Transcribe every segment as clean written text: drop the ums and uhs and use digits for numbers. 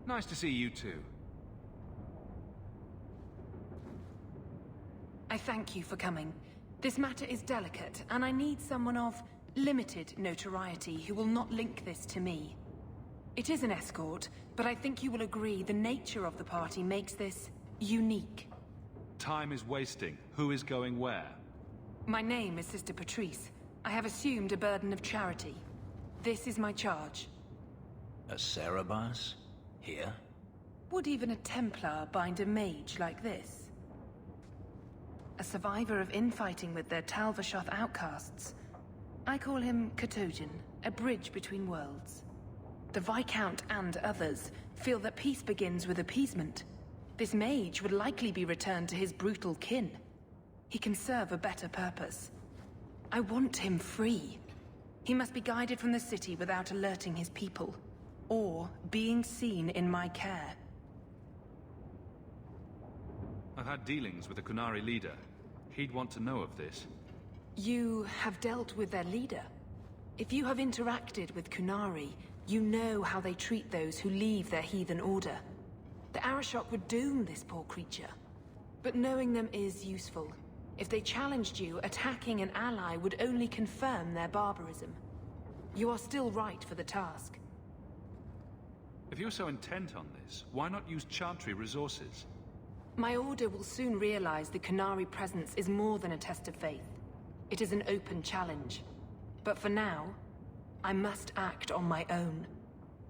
Nice to see you too. I thank you for coming. This matter is delicate, and I need someone of limited notoriety who will not link this to me. It is an escort, but I think you will agree the nature of the party makes this unique. Time is wasting. Who is going where? My name is Sister Patrice. I have assumed a burden of charity. This is my charge. A Cerebas? Here? Would even a Templar bind a mage like this? A survivor of infighting with their Talvashoth outcasts. I call him Katojan, a bridge between worlds. The Viscount and others feel that peace begins with appeasement. This mage would likely be returned to his brutal kin. He can serve a better purpose. I want him free. He must be guided from the city without alerting his people, or being seen in my care. I've had dealings with the Kunari leader. He'd want to know of this. You have dealt with their leader? If you have interacted with Kunari, you know how they treat those who leave their heathen order. The Arashok would doom this poor creature. But knowing them is useful. If they challenged you, attacking an ally would only confirm their barbarism. You are still right for the task. If you're so intent on this, why not use Chantry resources? My order will soon realize the Kunari presence is more than a test of faith. It is an open challenge. But for now, I must act on my own.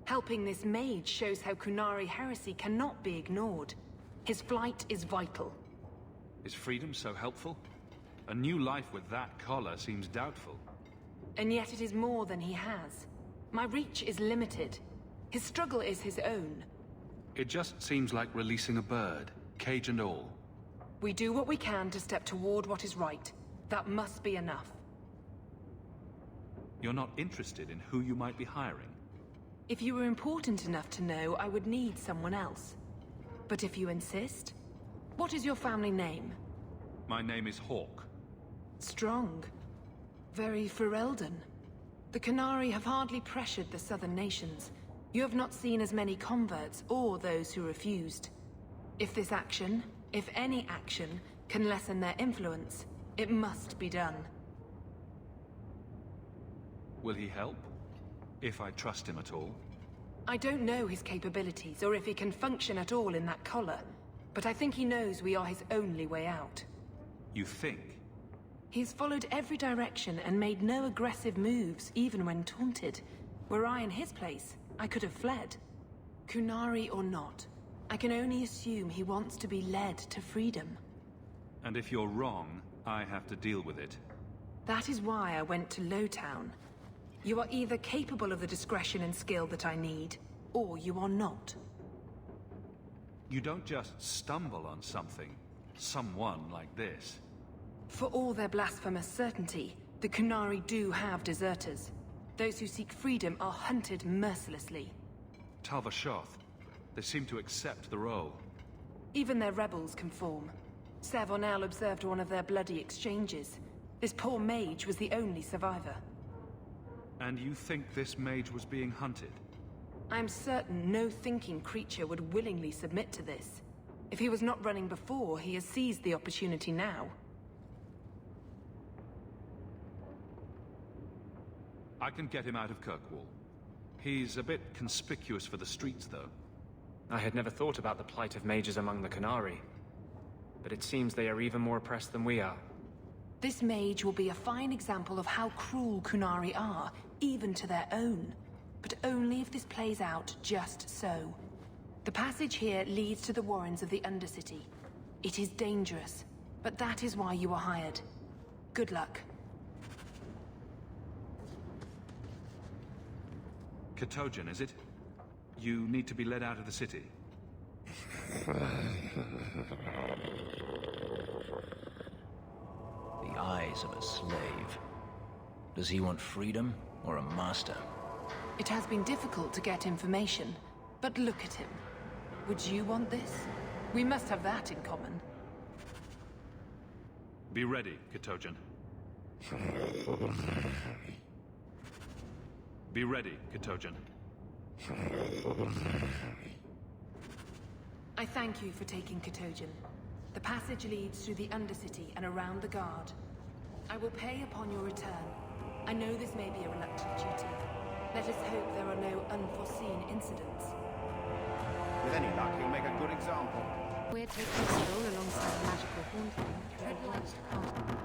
Helping this mage shows how Kunari heresy cannot be ignored. His flight is vital. Is freedom so helpful? A new life with that collar seems doubtful. And yet it is more than he has. My reach is limited. His struggle is his own. It just seems like releasing a bird, cage and all. We do what we can to step toward what is right. That must be enough. You're not interested in who you might be hiring? If you were important enough to know, I would need someone else. But if you insist... What is your family name? My name is Hawk. Strong. Very Ferelden. The Kunari have hardly pressured the southern nations. You have not seen as many converts or those who refused. If this action, if any action, can lessen their influence, it must be done. Will he help? If I trust him at all? I don't know his capabilities or if he can function at all in that collar, but I think he knows we are his only way out. You think? He's followed every direction and made no aggressive moves, even when taunted. Were I in his place, I could have fled. Kunari or not, I can only assume he wants to be led to freedom. And if you're wrong, I have to deal with it. That is why I went to Lowtown. You are either capable of the discretion and skill that I need, or you are not. You don't just stumble on someone like this. For all their blasphemous certainty, the Kunari do have deserters. Those who seek freedom are hunted mercilessly. Talvashoth, they seem to accept the role. Even their rebels conform. Savonel observed one of their bloody exchanges. This poor mage was the only survivor. And you think this mage was being hunted? I'm certain no thinking creature would willingly submit to this. If he was not running before, he has seized the opportunity now. I can get him out of Kirkwall. He's a bit conspicuous for the streets, though. I had never thought about the plight of mages among the Kunari. But it seems they are even more oppressed than we are. This mage will be a fine example of how cruel Kunari are, even to their own. But only if this plays out just so. The passage here leads to the warrens of the Undercity. It is dangerous, but that is why you are hired. Good luck. Katojan, is it? You need to be led out of the city. The eyes of a slave. Does he want freedom or a master? It has been difficult to get information, but look at him. Would you want this? We must have that in common. Be ready, Katojan. Be ready, Katojan. I thank you for taking Katojan. The passage leads through the Undercity and around the Guard. I will pay upon your return. I know this may be a reluctant duty. Let us hope there are no unforeseen incidents. With any luck, he'll make a good example. We're taking a stroll alongside a magical haunting through the White Path.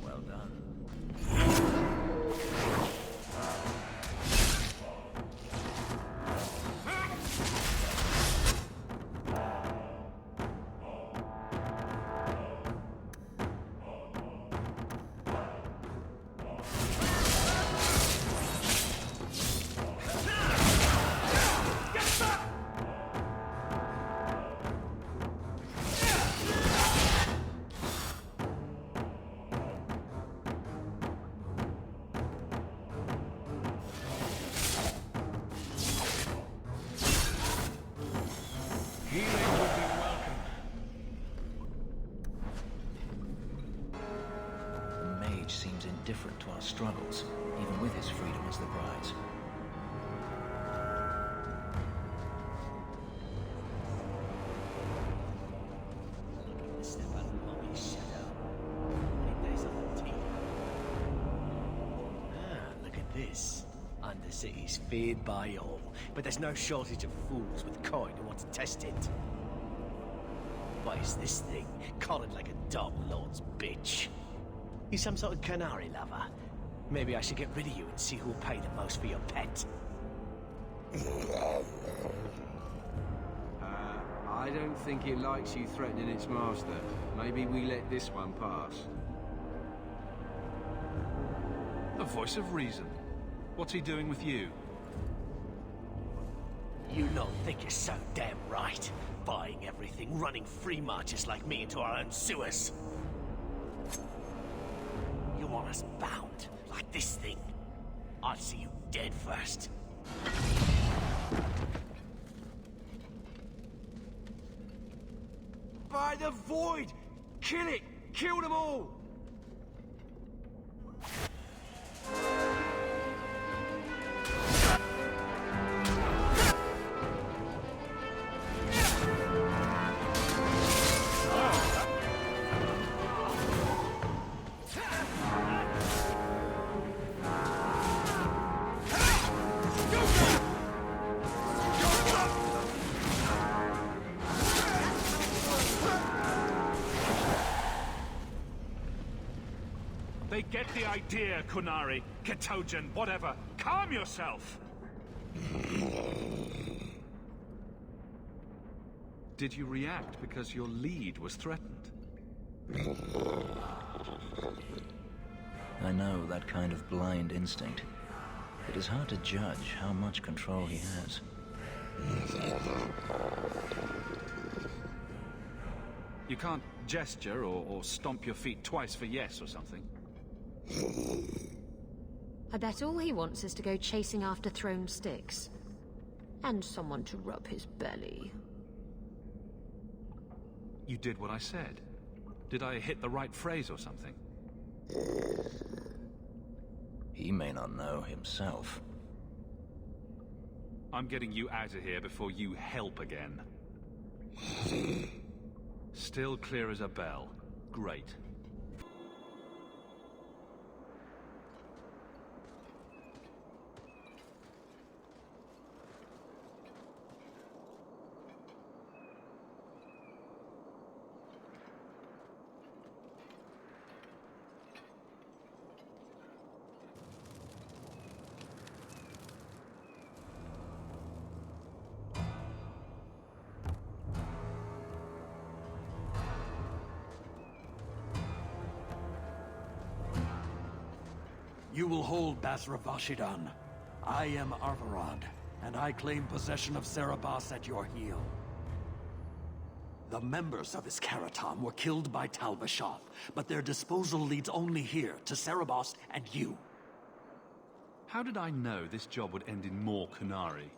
Well done. Seems indifferent to our struggles, even with his freedom as the prize. Look at this. Undercity's feared by all, but there's no shortage of fools with coin who want to test it. What is this thing? Collared like a dog lord's bitch. You some sort of canary lover? Maybe I should get rid of you and see who'll pay the most for your pet. I don't think it likes you threatening its master. Maybe we let this one pass. The voice of reason. What's he doing with you? You lot think you're so damn right. Buying everything, running free marches like me into our own sewers. You want us bound, like this thing? I'll see you dead first. By the void! Kill it! Kill them all! They get the idea, Kunari, Katojan, whatever. Calm yourself! Did you react because your lead was threatened? I know that kind of blind instinct. It is hard to judge how much control he has. You can't gesture or stomp your feet twice for yes or something. I bet all he wants is to go chasing after thrown sticks. And someone to rub his belly. You did what I said. Did I hit the right phrase or something? He may not know himself. I'm getting you out of here before you help again. Still clear as a bell. Great. You will hold Basra Vashidan. I am Arvarad, and I claim possession of Cerebas at your heel. The members of his Karatam were killed by Tal Vashoth, but their disposal leads only here, to Cerebas and you. How did I know this job would end in more Kunari?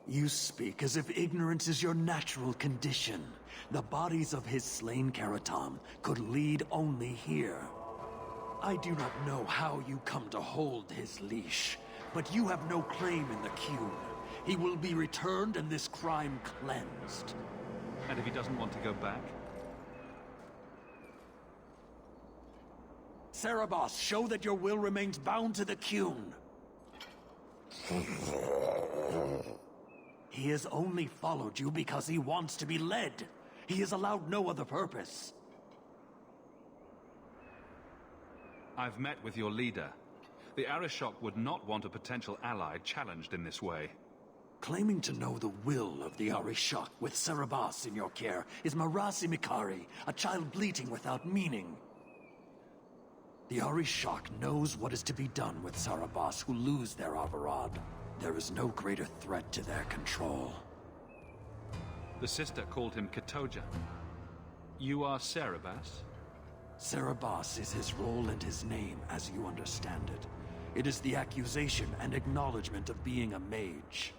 You speak as if ignorance is your natural condition. The bodies of his slain Karatam could lead only here. I do not know how you come to hold his leash, but you have no claim in the Qun. He will be returned and this crime cleansed. And if he doesn't want to go back? Cerebas, show that your will remains bound to the Qun. He has only followed you because he wants to be led. He has allowed no other purpose. I've met with your leader. The Arishok would not want a potential ally challenged in this way. Claiming to know the will of the Arishok with Cerebas in your care is Marasi Mikari, a child bleating without meaning. The Arishok knows what is to be done with Cerebas who lose their Avarad. There is no greater threat to their control. The sister called him Katoja. You are Cerebas? Cerebas is his role and his name, as you understand it. It is the accusation and acknowledgement of being a mage.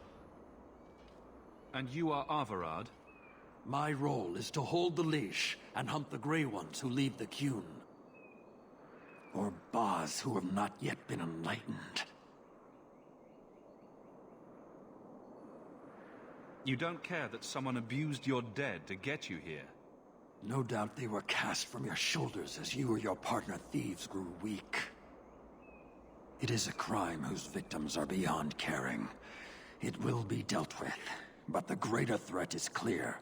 And you are Avarad? My role is to hold the leash and hunt the Grey Ones who leave the Qun. Or Baz who have not yet been enlightened. You don't care that someone abused your dead to get you here? No doubt they were cast from your shoulders as you or your partner thieves grew weak. It is a crime whose victims are beyond caring. It will be dealt with, but the greater threat is clear.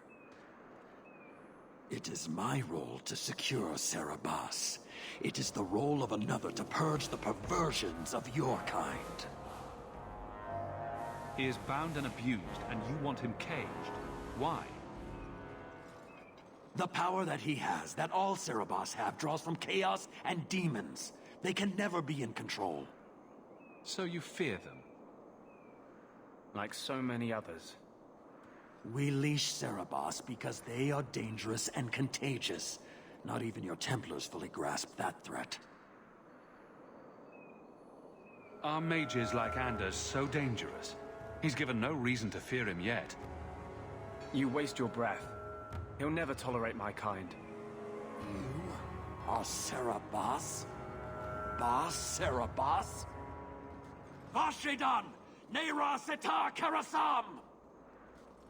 It is my role to secure Cerebas. It is the role of another to purge the perversions of your kind. He is bound and abused, and you want him caged. Why? The power that he has, that all Cerebas have, draws from chaos and demons. They can never be in control. So you fear them? Like so many others. We leash Cerebas because they are dangerous and contagious. Not even your Templars fully grasp that threat. Are mages like Anders so dangerous? He's given no reason to fear him yet. You waste your breath. He'll never tolerate my kind. You are Cerebas? Bas Cerebas? Vashidan! Neira Setar Karasam!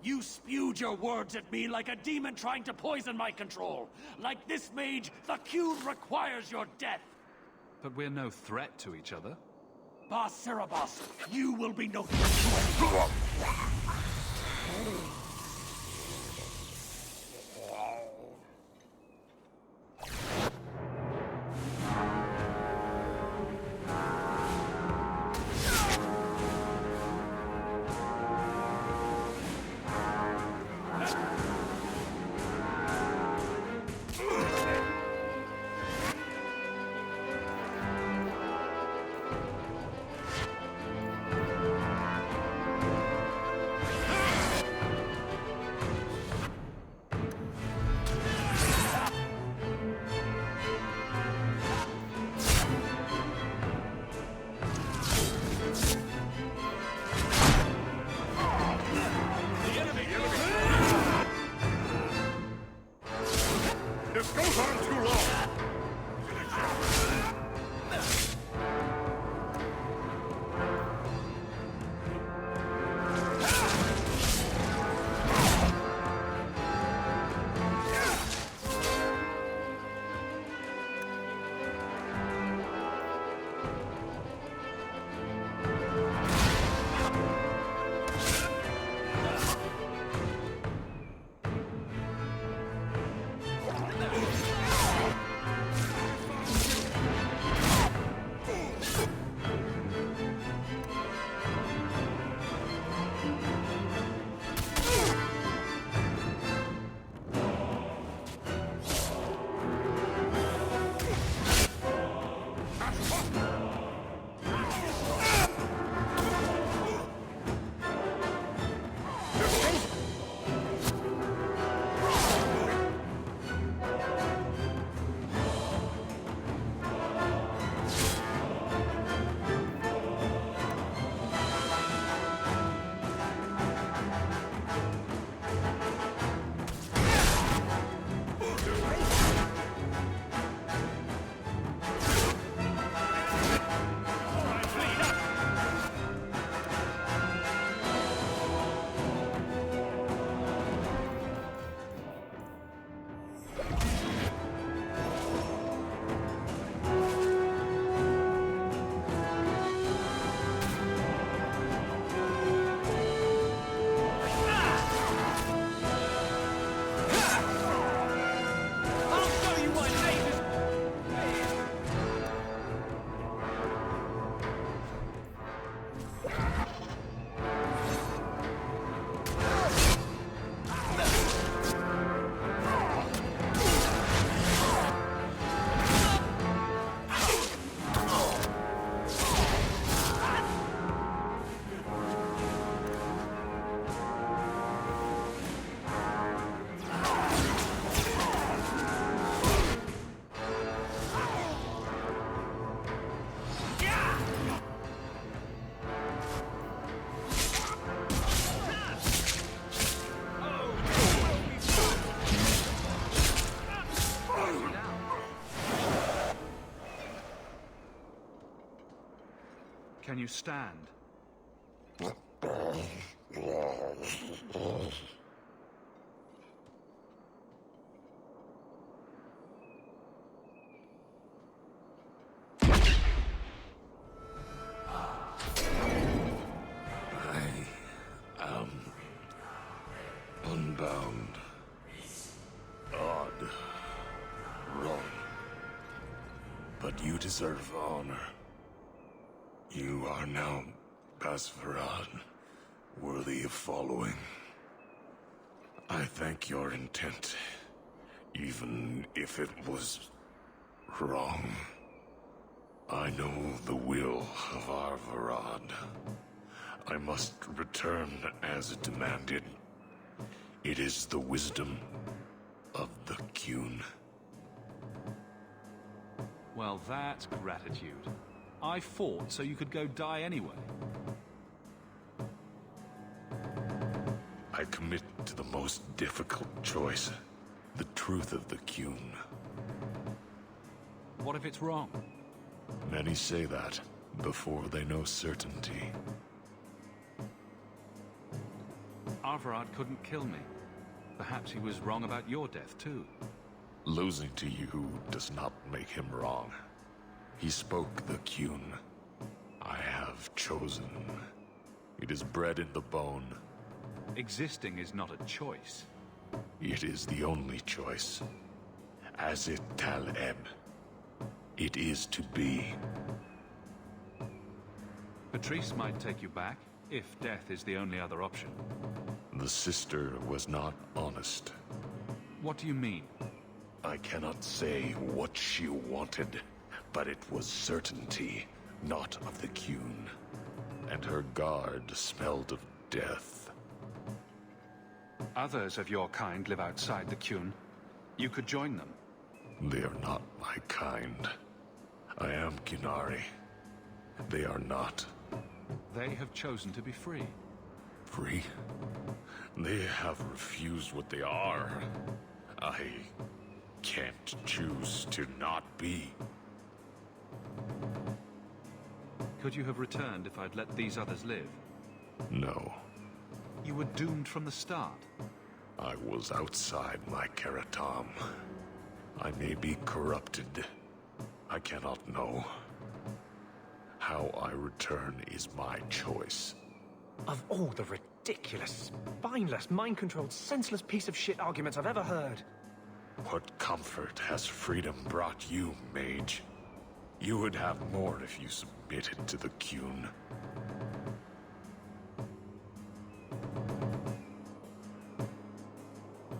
You spewed your words at me like a demon trying to poison my control. Like this mage, the Qun requires your death. But we're no threat to each other. Bas Cerebas, you will be no threat to anyone. you stand. Unbound. Odd. Wrong. But you deserve honor. You are now Basfarad, worthy of following. I thank your intent, even if it was wrong. I know the will of our Varad. I must return as demanded. It is the wisdom of the Qun. Well, that's gratitude. I fought so you could go die anyway. I commit to the most difficult choice. The truth of the Qun. What if it's wrong? Many say that before they know certainty. Arvarad couldn't kill me. Perhaps he was wrong about your death, too. Losing to you does not make him wrong. He spoke the Qun. I have chosen. It is bred in the bone. Existing is not a choice. It is the only choice. As it Taleb. It is to be. Patrice might take you back, if death is the only other option. The sister was not honest. What do you mean? I cannot say what she wanted, but it was certainty, not of the Qun. And her guard smelled of death. Others of your kind live outside the Qun. You could join them. They are not my kind. I am Qunari. They are not. They have chosen to be free. Free? They have refused what they are. I can't choose to not be. Could you have returned if I'd let these others live? No. You were doomed from the start. I was outside my Karatam. I may be corrupted. I cannot know. How I return is my choice. Of all the ridiculous, spineless, mind-controlled, senseless piece of shit arguments I've ever heard. What comfort has freedom brought you, mage? You would have more if you submitted to the Qun.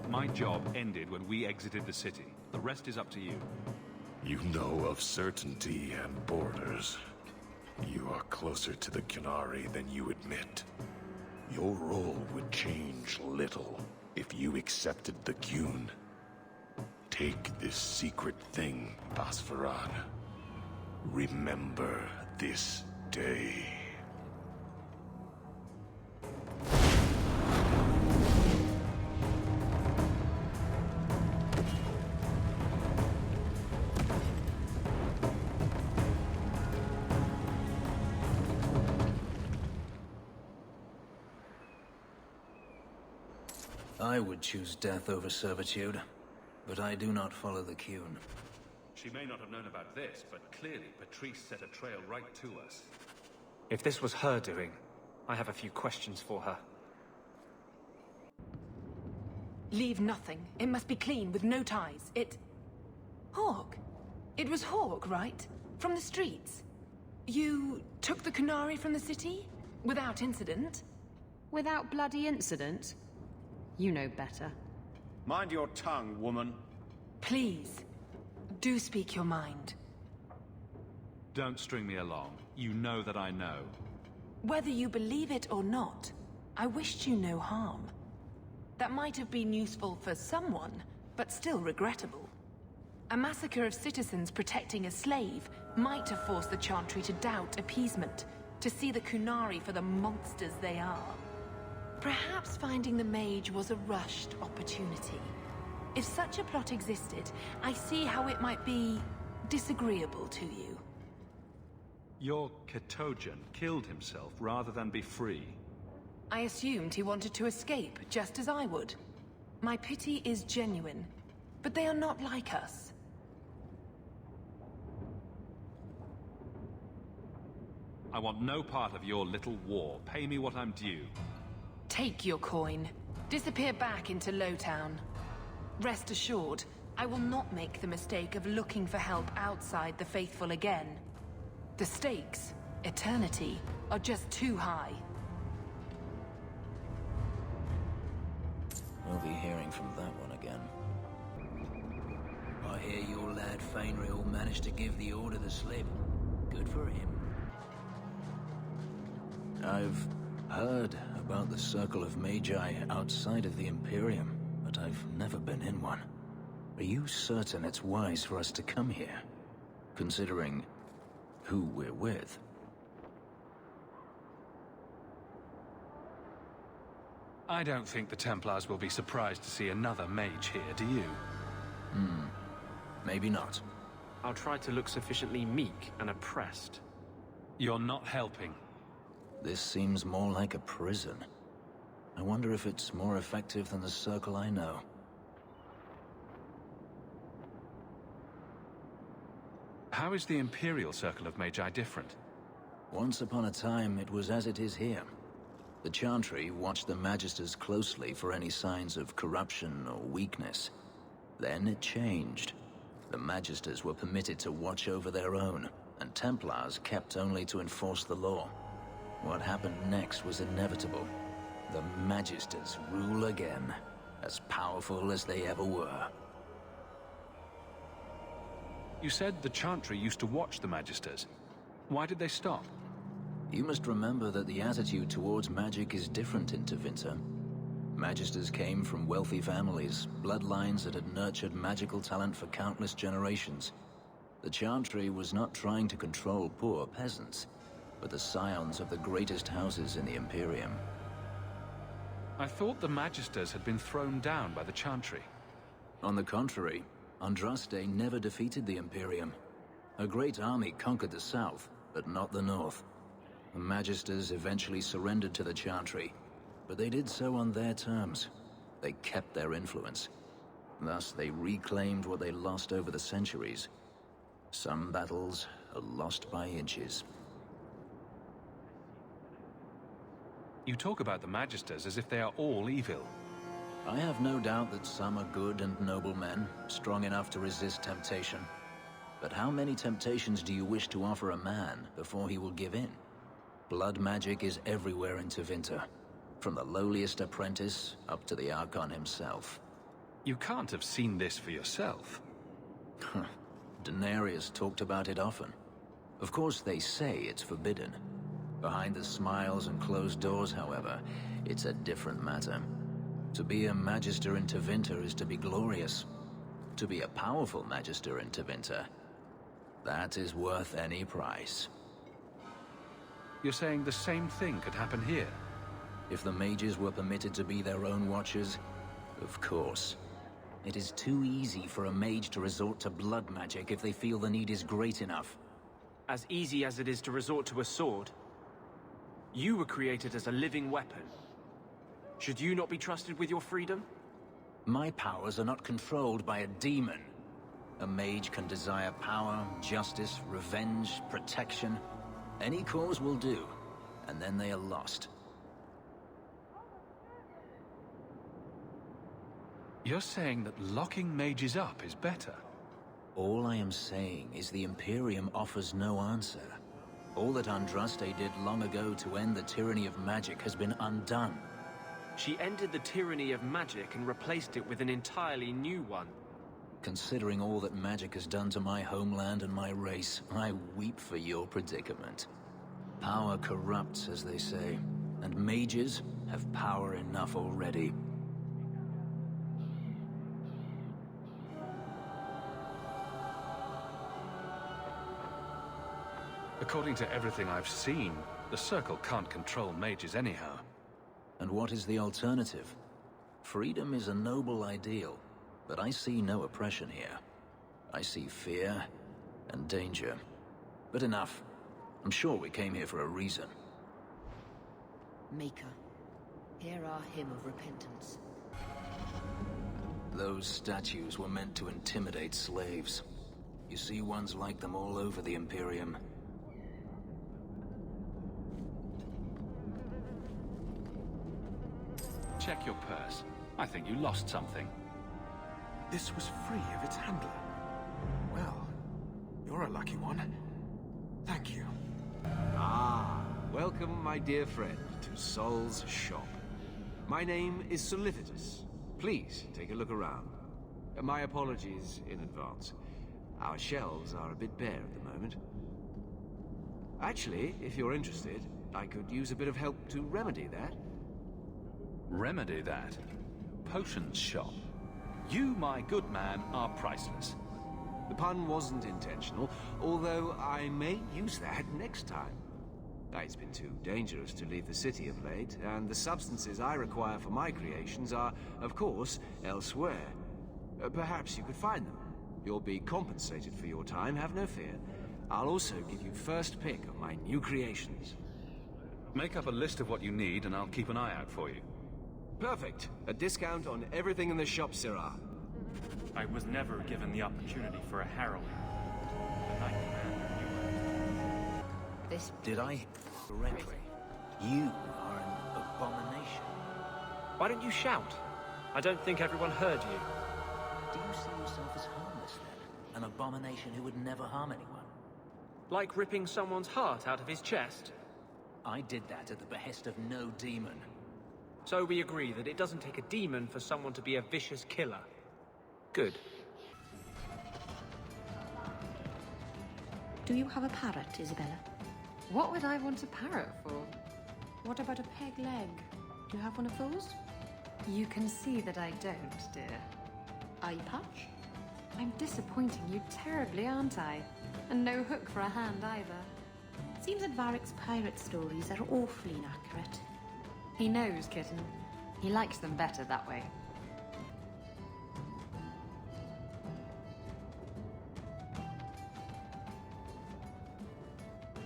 My job ended when we exited the city. The rest is up to you. You know of certainty and borders. You are closer to the Qunari than you admit. Your role would change little if you accepted the Qun. Take this secret thing, Basfarad. Remember this day. I would choose death over servitude, but I do not follow the Qun. She may not have known about this, but clearly Patrice set a trail right to us. If this was her doing, I have a few questions for her. Leave nothing. It must be clean, with no ties. Hawk. It was Hawk, right? From the streets. You took the Qunari from the city? Without incident? Without bloody incident? You know better. Mind your tongue, woman. Please, do speak your mind. Don't string me along. You know that I know. Whether you believe it or not, I wished you no harm. That might have been useful for someone, but still regrettable. A massacre of citizens protecting a slave might have forced the Chantry to doubt appeasement, to see the Qunari for the monsters they are. Perhaps finding the mage was a rushed opportunity. If such a plot existed, I see how it might be disagreeable to you. Your Ketogen killed himself rather than be free. I assumed he wanted to escape, just as I would. My pity is genuine, but they are not like us. I want no part of your little war. Pay me what I'm due. Take your coin. Disappear back into Lowtown. Rest assured, I will not make the mistake of looking for help outside the Faithful again. The stakes, eternity, are just too high. We'll be hearing from that one again. I hear your lad Fainriel managed to give the Order the slip. Good for him. I've heard about the Circle of Magi outside of the Imperium, but I've never been in one. Are you certain it's wise for us to come here, considering who we're with? I don't think the Templars will be surprised to see another mage here, do you? Maybe not. I'll try to look sufficiently meek and oppressed. You're not helping. This seems more like a prison. I wonder if it's more effective than the Circle I know. How is the Imperial Circle of Magi different? Once upon a time, it was as it is here. The Chantry watched the Magisters closely for any signs of corruption or weakness. Then it changed. The Magisters were permitted to watch over their own, and Templars kept only to enforce the law. What happened next was inevitable. The Magisters rule again, as powerful as they ever were. You said the Chantry used to watch the Magisters. Why did they stop? You must remember that the attitude towards magic is different in Tevinter. Magisters came from wealthy families, bloodlines that had nurtured magical talent for countless generations. The Chantry was not trying to control poor peasants, but the scions of the greatest houses in the Imperium. I thought the Magisters had been thrown down by the Chantry. On the contrary, Andraste never defeated the Imperium. A great army conquered the south, but not the north. The Magisters eventually surrendered to the Chantry, but they did so on their terms. They kept their influence. Thus, they reclaimed what they lost over the centuries. Some battles are lost by inches. You talk about the Magisters as if they are all evil. I have no doubt that some are good and noble men, strong enough to resist temptation. But how many temptations do you wish to offer a man before he will give in? Blood magic is everywhere in Tevinter, from the lowliest apprentice up to the Archon himself. You can't have seen this for yourself. Daenerys talked about it often. Of course, they say it's forbidden. Behind the smiles and closed doors, however, it's a different matter. To be a Magister in Tevinter is to be glorious. To be a powerful Magister in Tevinter, that is worth any price. You're saying the same thing could happen here? If the mages were permitted to be their own watchers, of course. It is too easy for a mage to resort to blood magic if they feel the need is great enough. As easy as it is to resort to a sword. You were created as a living weapon. Should you not be trusted with your freedom? My powers are not controlled by a demon. A mage can desire power, justice, revenge, protection. Any cause will do, and then they are lost. You're saying that locking mages up is better? All I am saying is the Imperium offers no answer. All that Andraste did long ago to end the tyranny of magic has been undone. She ended the tyranny of magic and replaced it with an entirely new one. Considering all that magic has done to my homeland and my race, I weep for your predicament. Power corrupts, as they say, and mages have power enough already. According to everything I've seen, the Circle can't control mages anyhow. And what is the alternative? Freedom is a noble ideal, but I see no oppression here. I see fear and danger. But enough. I'm sure we came here for a reason. Maker, hear our hymn of repentance. Those statues were meant to intimidate slaves. You see ones like them all over the Imperium. Check your purse. I think you lost something. This was free of its handler. Well, you're a lucky one. Thank you. Ah, welcome, my dear friend, to Sol's shop. My name is Solicitus. Please, take a look around. My apologies in advance. Our shelves are a bit bare at the moment. Actually, if you're interested, I could use a bit of help to remedy that. Remedy that? Potions shop? You, my good man, are priceless. The pun wasn't intentional, although I may use that next time. It's been too dangerous to leave the city of late, and the substances I require for my creations are, of course, elsewhere. Perhaps you could find them. You'll be compensated for your time, have no fear. I'll also give you first pick of my new creations. Make up a list of what you need, and I'll keep an eye out for you. Perfect. A discount on everything in the shop, Sirrah. I was never given the opportunity for a harrowing. The Knight Commander knew it. This... Did I correctly? You are an abomination. Why don't you shout? I don't think everyone heard you. Do you see yourself as harmless then? An abomination who would never harm anyone? Like ripping someone's heart out of his chest? I did that at the behest of no demon. So we agree that it doesn't take a demon for someone to be a vicious killer. Good. Do you have a parrot, Isabella? What would I want a parrot for? What about a peg leg? Do you have one of those? You can see that I don't, dear. Eye patch? I'm disappointing you terribly, aren't I? And no hook for a hand either. Seems that Varric's pirate stories are awfully inaccurate. He knows, kitten. He likes them better that way.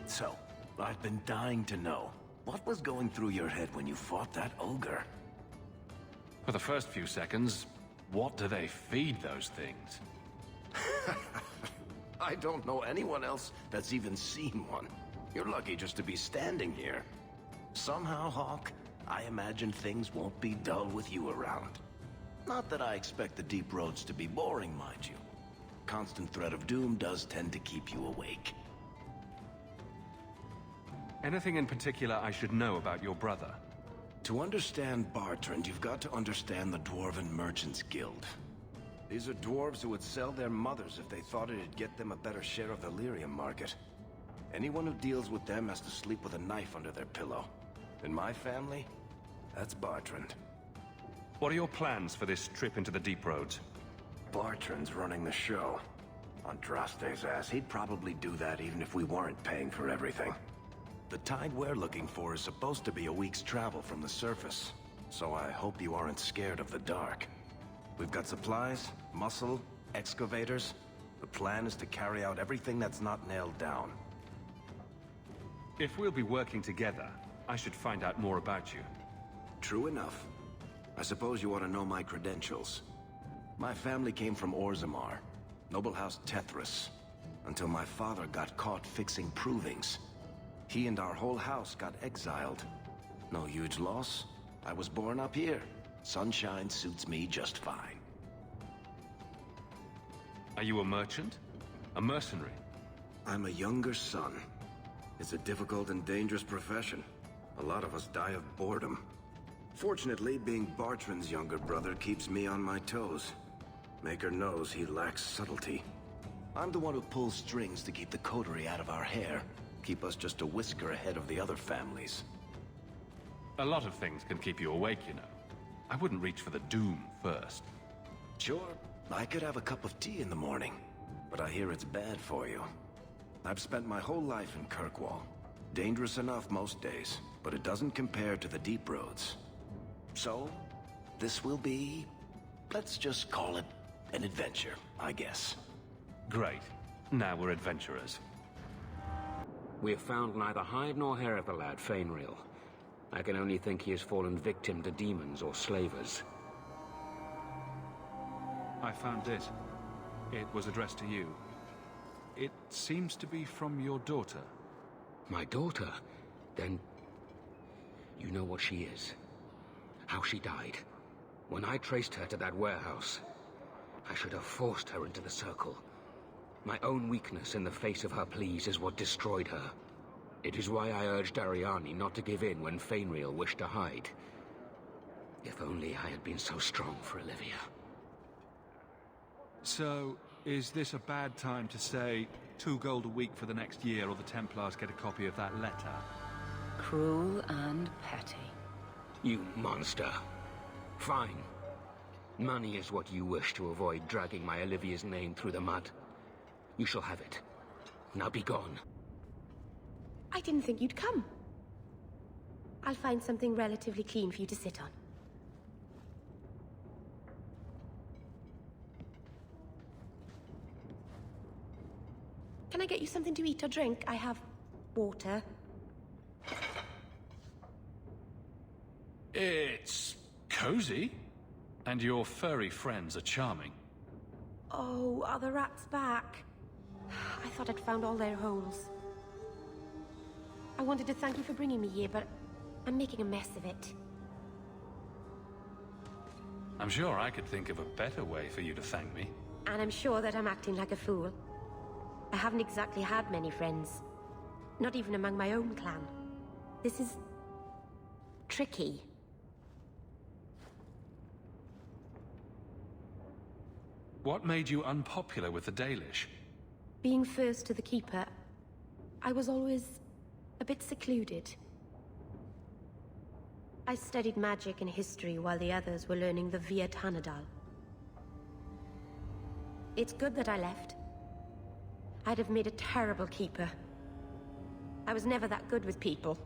So, I've been dying to know. What was going through your head when you fought that ogre? For the first few seconds, what do they feed those things? I don't know anyone else that's even seen one. You're lucky just to be standing here. Somehow, Hawk, I imagine things won't be dull with you around. Not that I expect the deep roads to be boring, mind you. Constant threat of doom does tend to keep you awake. Anything in particular I should know about your brother? To understand Bartrand, you've got to understand the Dwarven Merchants Guild. These are dwarves who would sell their mothers if they thought it'd get them a better share of the lyrium market. Anyone who deals with them has to sleep with a knife under their pillow. In my family, that's Bartrand. What are your plans for this trip into the deep roads? Bartrand's running the show. On Draste's ass, he'd probably do that even if we weren't paying for everything. The tide we're looking for is supposed to be a week's travel from the surface, so I hope you aren't scared of the dark. We've got supplies, muscle, excavators. The plan is to carry out everything that's not nailed down. If we'll be working together, I should find out more about you. True enough. I suppose you want to know my credentials. My family came from Orzammar, noble house Tethras, until my father got caught fixing provings. He and our whole house got exiled. No huge loss. I was born up here. Sunshine suits me just fine. Are you a merchant? A mercenary? I'm a younger son. It's a difficult and dangerous profession. A lot of us die of boredom. Fortunately, being Bartrand's younger brother keeps me on my toes. Maker knows he lacks subtlety. I'm the one who pulls strings to keep the coterie out of our hair. Keep us just a whisker ahead of the other families. A lot of things can keep you awake, you know. I wouldn't reach for the doom first. Sure, I could have a cup of tea in the morning, but I hear it's bad for you. I've spent my whole life in Kirkwall. Dangerous enough most days, but it doesn't compare to the deep roads. So, this will be... let's just call it an adventure, I guess. Great. Now we're adventurers. We have found neither hide nor hair of the lad, Fainreal. I can only think he has fallen victim to demons or slavers. I found it. It was addressed to you. It seems to be from your daughter. My daughter? Then... you know what she is. How she died. When I traced her to that warehouse, I should have forced her into the circle. My own weakness in the face of her pleas is what destroyed her. It is why I urged Ariani not to give in when Fainreal wished to hide. If only I had been so strong for Olivia. So, is this a bad time to say 2 gold a week for the next year, or the Templars get a copy of that letter? Cruel and petty. You monster. Fine. Money is what you wish to avoid dragging my Olivia's name through the mud. You shall have it. Now be gone. I didn't think you'd come. I'll find something relatively clean for you to sit on. Can I get you something to eat or drink? I have water. It's cozy. And your furry friends are charming. Oh, are the rats back? I thought I'd found all their holes. I wanted to thank you for bringing me here, but I'm making a mess of it. I'm sure I could think of a better way for you to thank me. And I'm sure that I'm acting like a fool. I haven't exactly had many friends. Not even among my own clan. This is... tricky. What made you unpopular with the Dalish? Being first to the Keeper, I was always a bit secluded. I studied magic and history while the others were learning the Via Tanadal. It's good that I left. I'd have made a terrible Keeper. I was never that good with people.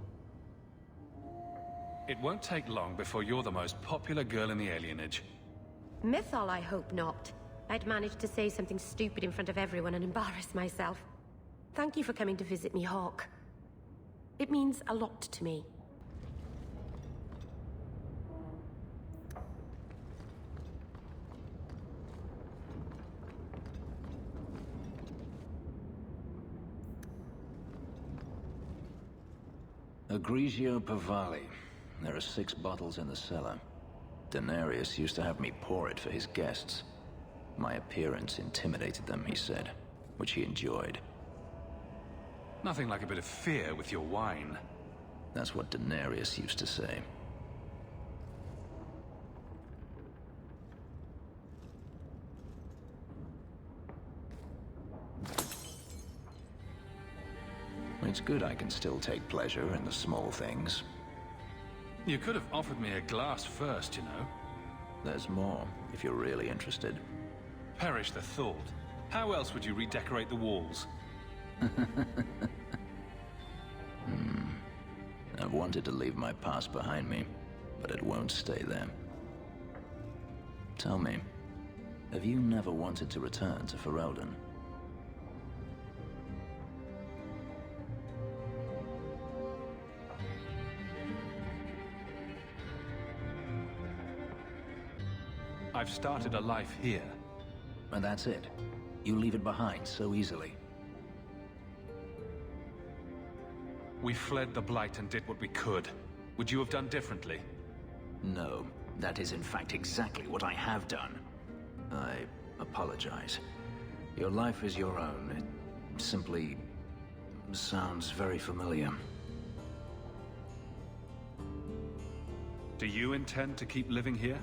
It won't take long before you're the most popular girl in the alienage. Mythol, I hope not. I'd managed to say something stupid in front of everyone and embarrass myself. Thank you for coming to visit me, Hawk. It means a lot to me. Grigio Pavali. There are 6 bottles in the cellar. Denarius used to have me pour it for his guests. My appearance intimidated them, he said, which he enjoyed. Nothing like a bit of fear with your wine. That's what Denarius used to say. It's good I can still take pleasure in the small things. You could have offered me a glass first, you know. There's more, if you're really interested. Perish the thought. How else would you redecorate the walls? I've wanted to leave my past behind me, but it won't stay there. Tell me, have you never wanted to return to Ferelden? I've started a life here. And that's it? You leave it behind so easily? We fled the Blight and did what we could. Would you have done differently? No. That is in fact exactly what I have done. I apologize. Your life is your own. It simply sounds very familiar. Do you intend to keep living here?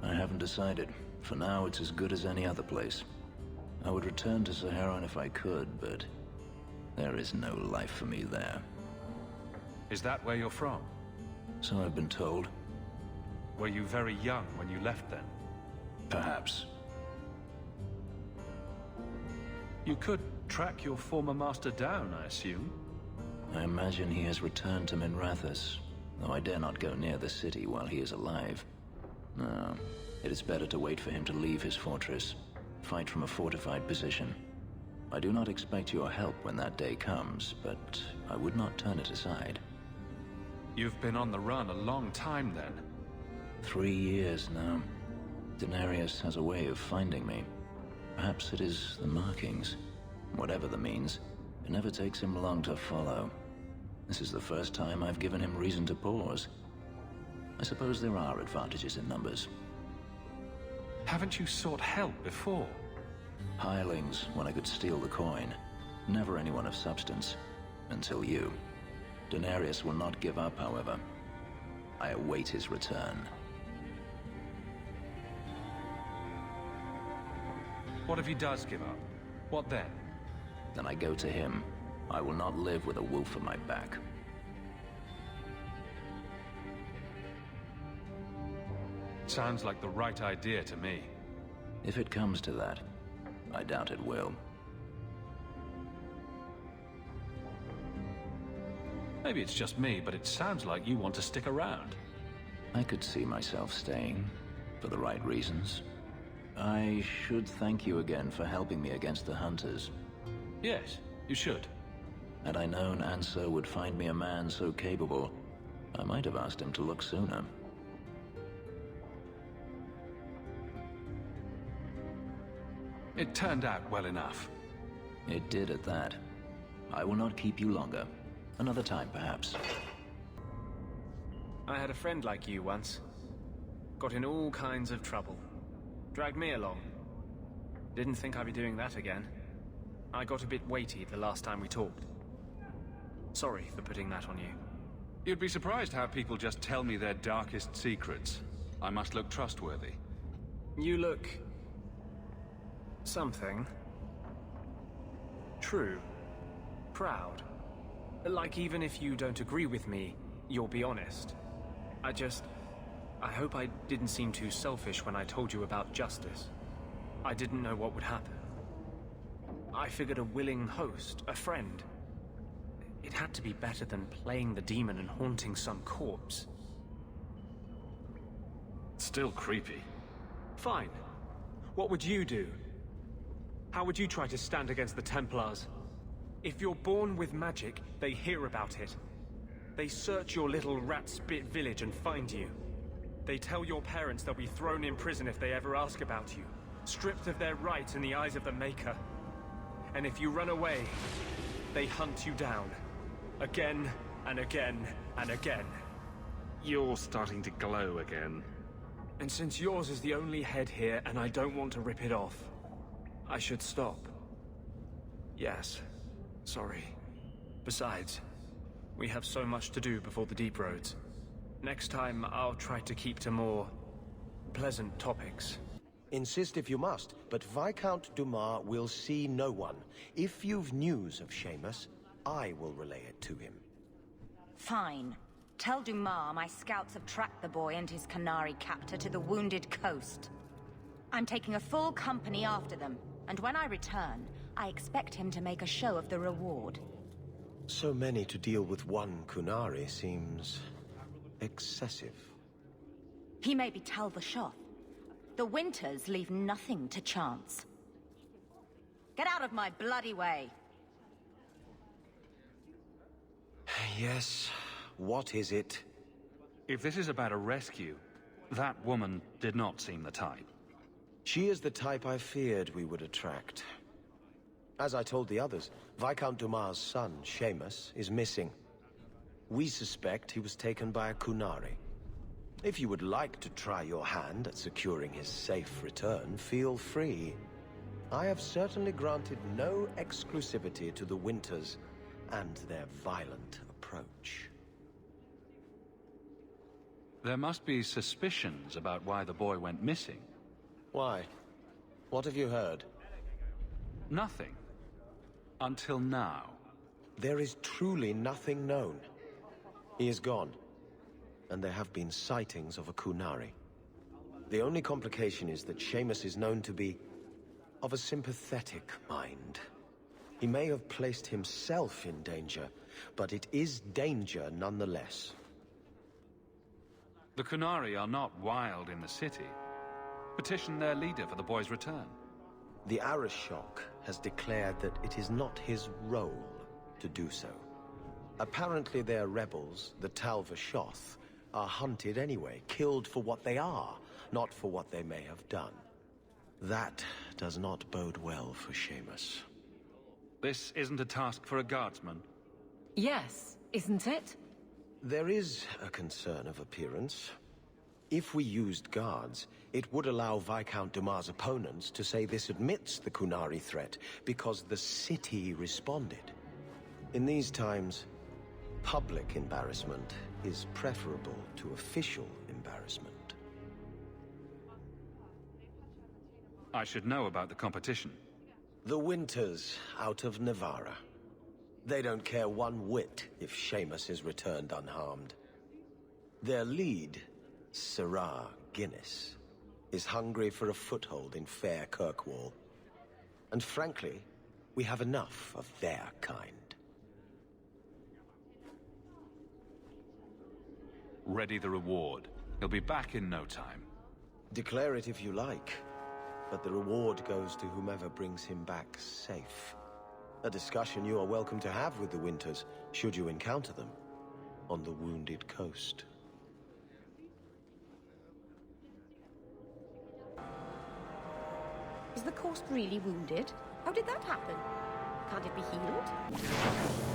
I haven't decided. For now, it's as good as any other place. I would return to Saharan if I could, but there is no life for me there. Is that where you're from? So I've been told. Were you very young when you left then? Perhaps. You could track your former master down, I assume? I imagine he has returned to Minrathous, though I dare not go near the city while he is alive. No, it is better to wait for him to leave his fortress, fight from a fortified position. I do not expect your help when that day comes, but I would not turn it aside. You've been on the run a long time, then. 3 years now. Denarius has a way of finding me. Perhaps it is the markings. Whatever the means, it never takes him long to follow. This is the first time I've given him reason to pause. I suppose there are advantages in numbers. Haven't you sought help before? Hirelings when I could steal the coin. Never anyone of substance. Until you. Denarius will not give up, however. I await his return. What if he does give up? What then? Then I go to him. I will not live with a wolf at my back. Sounds like the right idea to me. If it comes to that, I doubt it will. Maybe it's just me, but it sounds like you want to stick around. I could see myself staying, for the right reasons. I should thank you again for helping me against the hunters. Yes, you should. Had I known Ansel would find me a man so capable, I might have asked him to look sooner. It turned out well enough. It did at that. I will not keep you longer. Another time, perhaps. I had a friend like you once. Got in all kinds of trouble. Dragged me along. Didn't think I'd be doing that again. I got a bit weighty the last time we talked. Sorry for putting that on you. You'd be surprised how people just tell me their darkest secrets. I must look trustworthy. You look... something. True. Proud. Like even if you don't agree with me, you'll be honest. I hope I didn't seem too selfish when I told you about justice. I didn't know what would happen. I figured a willing host, a friend. It had to be better than playing the demon and haunting some corpse. Still creepy. Fine. What would you do? How would you try to stand against the Templars? If you're born with magic, they hear about it. They search your little rat-spit village and find you. They tell your parents they'll be thrown in prison if they ever ask about you, stripped of their rights in the eyes of the Maker. And if you run away, they hunt you down. Again, and again, and again. You're starting to glow again. And since yours is the only head here, and I don't want to rip it off, I should stop. Yes. Sorry. Besides, we have so much to do before the Deep Roads. Next time, I'll try to keep to more... pleasant topics. Insist if you must, but Viscount Dumas will see no one. If you've news of Seamus, I will relay it to him. Fine. Tell Dumas my scouts have tracked the boy and his Canary captor to the Wounded Coast. I'm taking a full company after them, and when I return, I expect him to make a show of the reward. So many to deal with one Kunari seems... excessive. He may be Talvashoth. The Winters leave nothing to chance. Get out of my bloody way! Yes, what is it? If this is about a rescue, that woman did not seem the type. She is the type I feared we would attract. As I told the others, Viscount Dumas' son, Seamus, is missing. We suspect he was taken by a Kunari. If you would like to try your hand at securing his safe return, feel free. I have certainly granted no exclusivity to the Winters and their violent approach. There must be suspicions about why the boy went missing. Why? What have you heard? Nothing. Until now. There is truly nothing known. He is gone, and there have been sightings of a Kunari. The only complication is that Seamus is known to be of a sympathetic mind. He may have placed himself in danger, but it is danger nonetheless. The Kunari are not wild in the city. Petition their leader for the boy's return. The Arishok has declared that it is not his role to do so. Apparently their rebels, the Tal-Vashoth, are hunted anyway, killed for what they are, not for what they may have done. That does not bode well for Seamus. This isn't a task for a guardsman. Yes, isn't it? There is a concern of appearance. If we used guards, it would allow Viscount Dumas' opponents to say this admits the Qunari threat, because the city responded. In these times, public embarrassment is preferable to official embarrassment. I should know about the competition. The Winters out of Navarra. They don't care one whit if Seamus is returned unharmed. Their lead, Sirrah Guinness, is hungry for a foothold in fair Kirkwall. And frankly, we have enough of their kind. Ready the reward. He'll be back in no time. Declare it if you like, but the reward goes to whomever brings him back safe. A discussion you are welcome to have with the Winters, should you encounter them, on the Wounded Coast. Is the coast really wounded? How did that happen? Can't it be healed?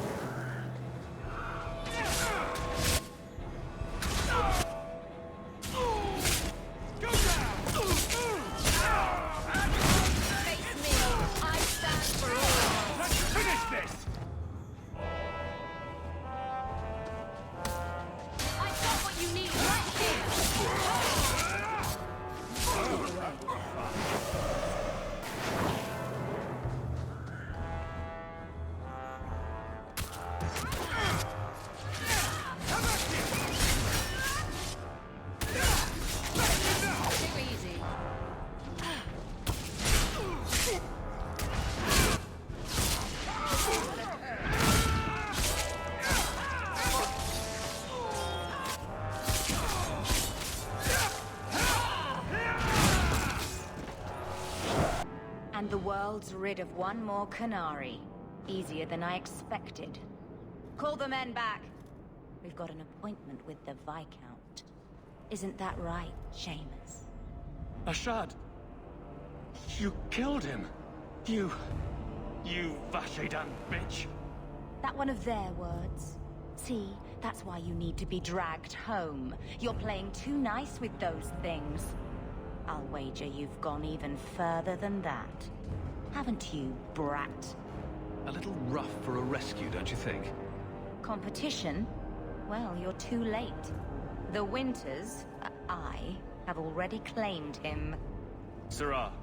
And the world's rid of one more Qunari. Easier than I expected. Call the men back. We've got an appointment with the Viscount. Isn't that right, Seamus? Ashad! You killed him! You Vashedan bitch! That one of their words. See, that's why you need to be dragged home. You're playing too nice with those things. I'll wager you've gone even further than that. Haven't you, brat? A little rough for a rescue, don't you think? Competition? Well, you're too late. The Winters, I, have already claimed him. Sirrah,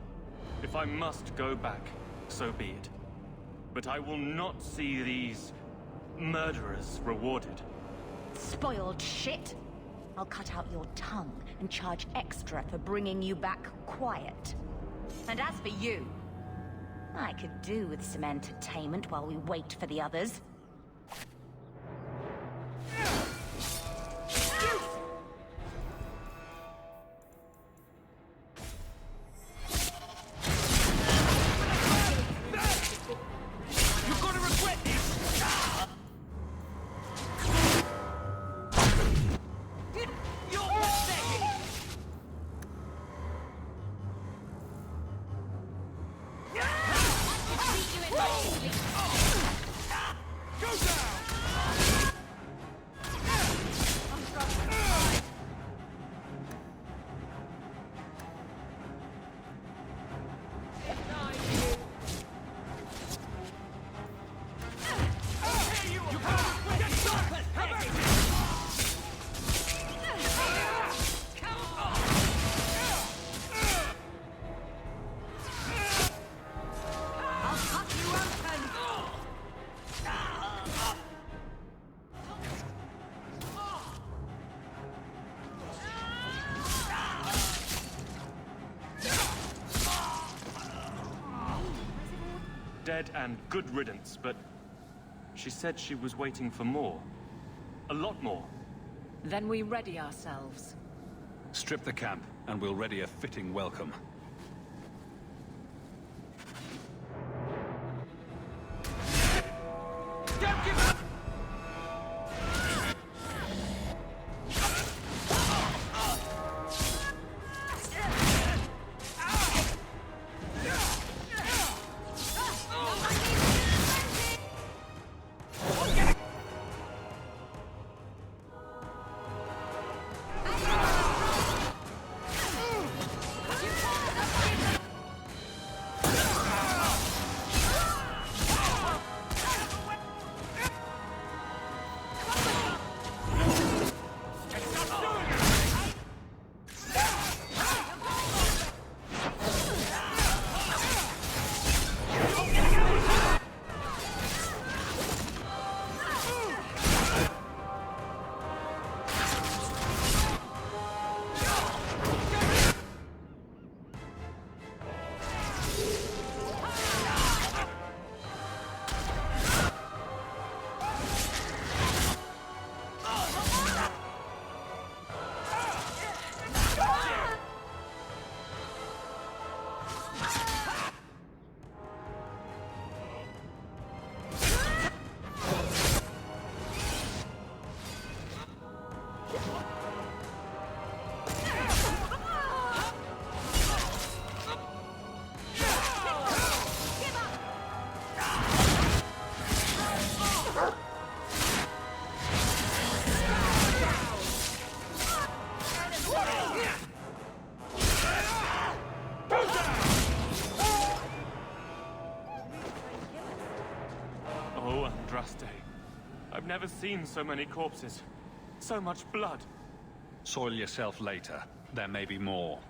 if I must go back, so be it. But I will not see these murderers rewarded. Spoiled shit! I'll cut out your tongue and charge extra for bringing you back quiet. And as for you, I could do with some entertainment while we wait for the others. Dead and good riddance, but she said she was waiting for more. A lot more. Then we ready ourselves. Strip the camp, and we'll ready a fitting welcome. never seen so many corpses. So much blood. Soil yourself later. There may be more.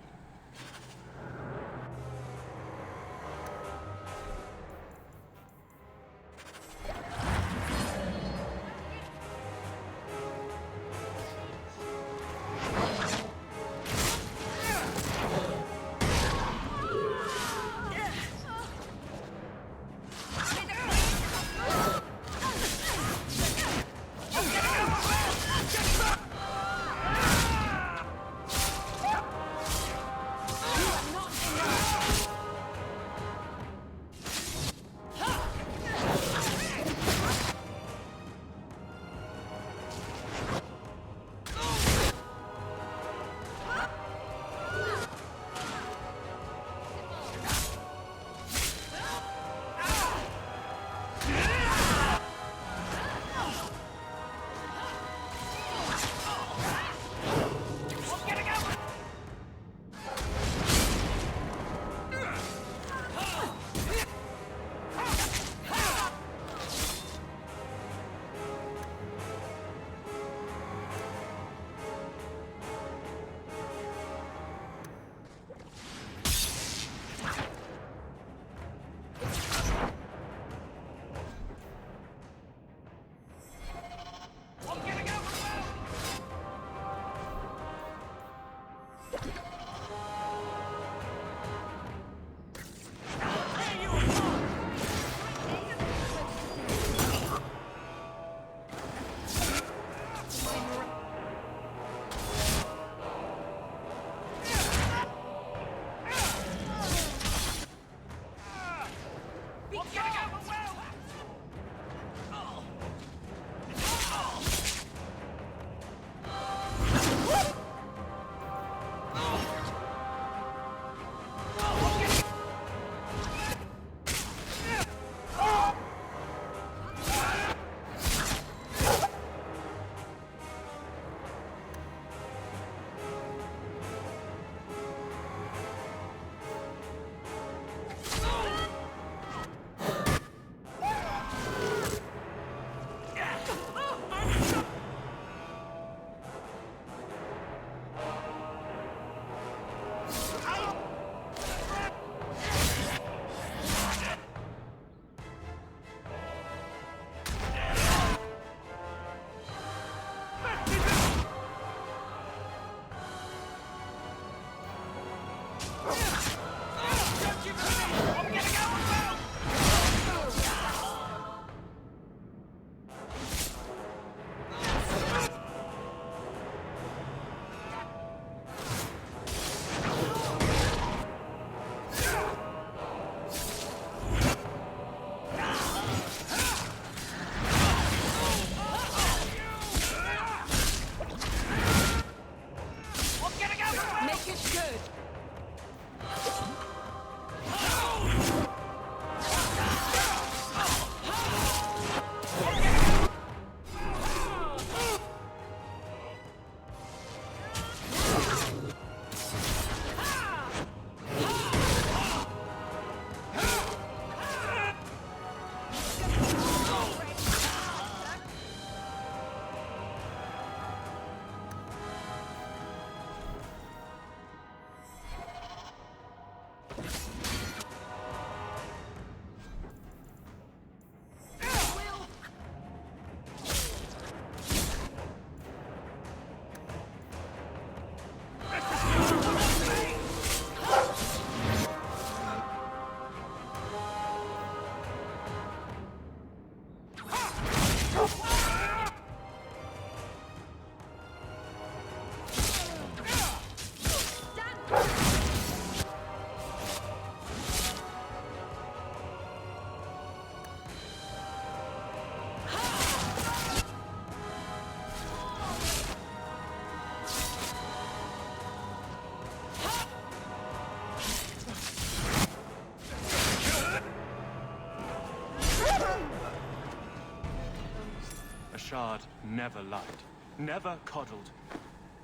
Shard never lied, never coddled.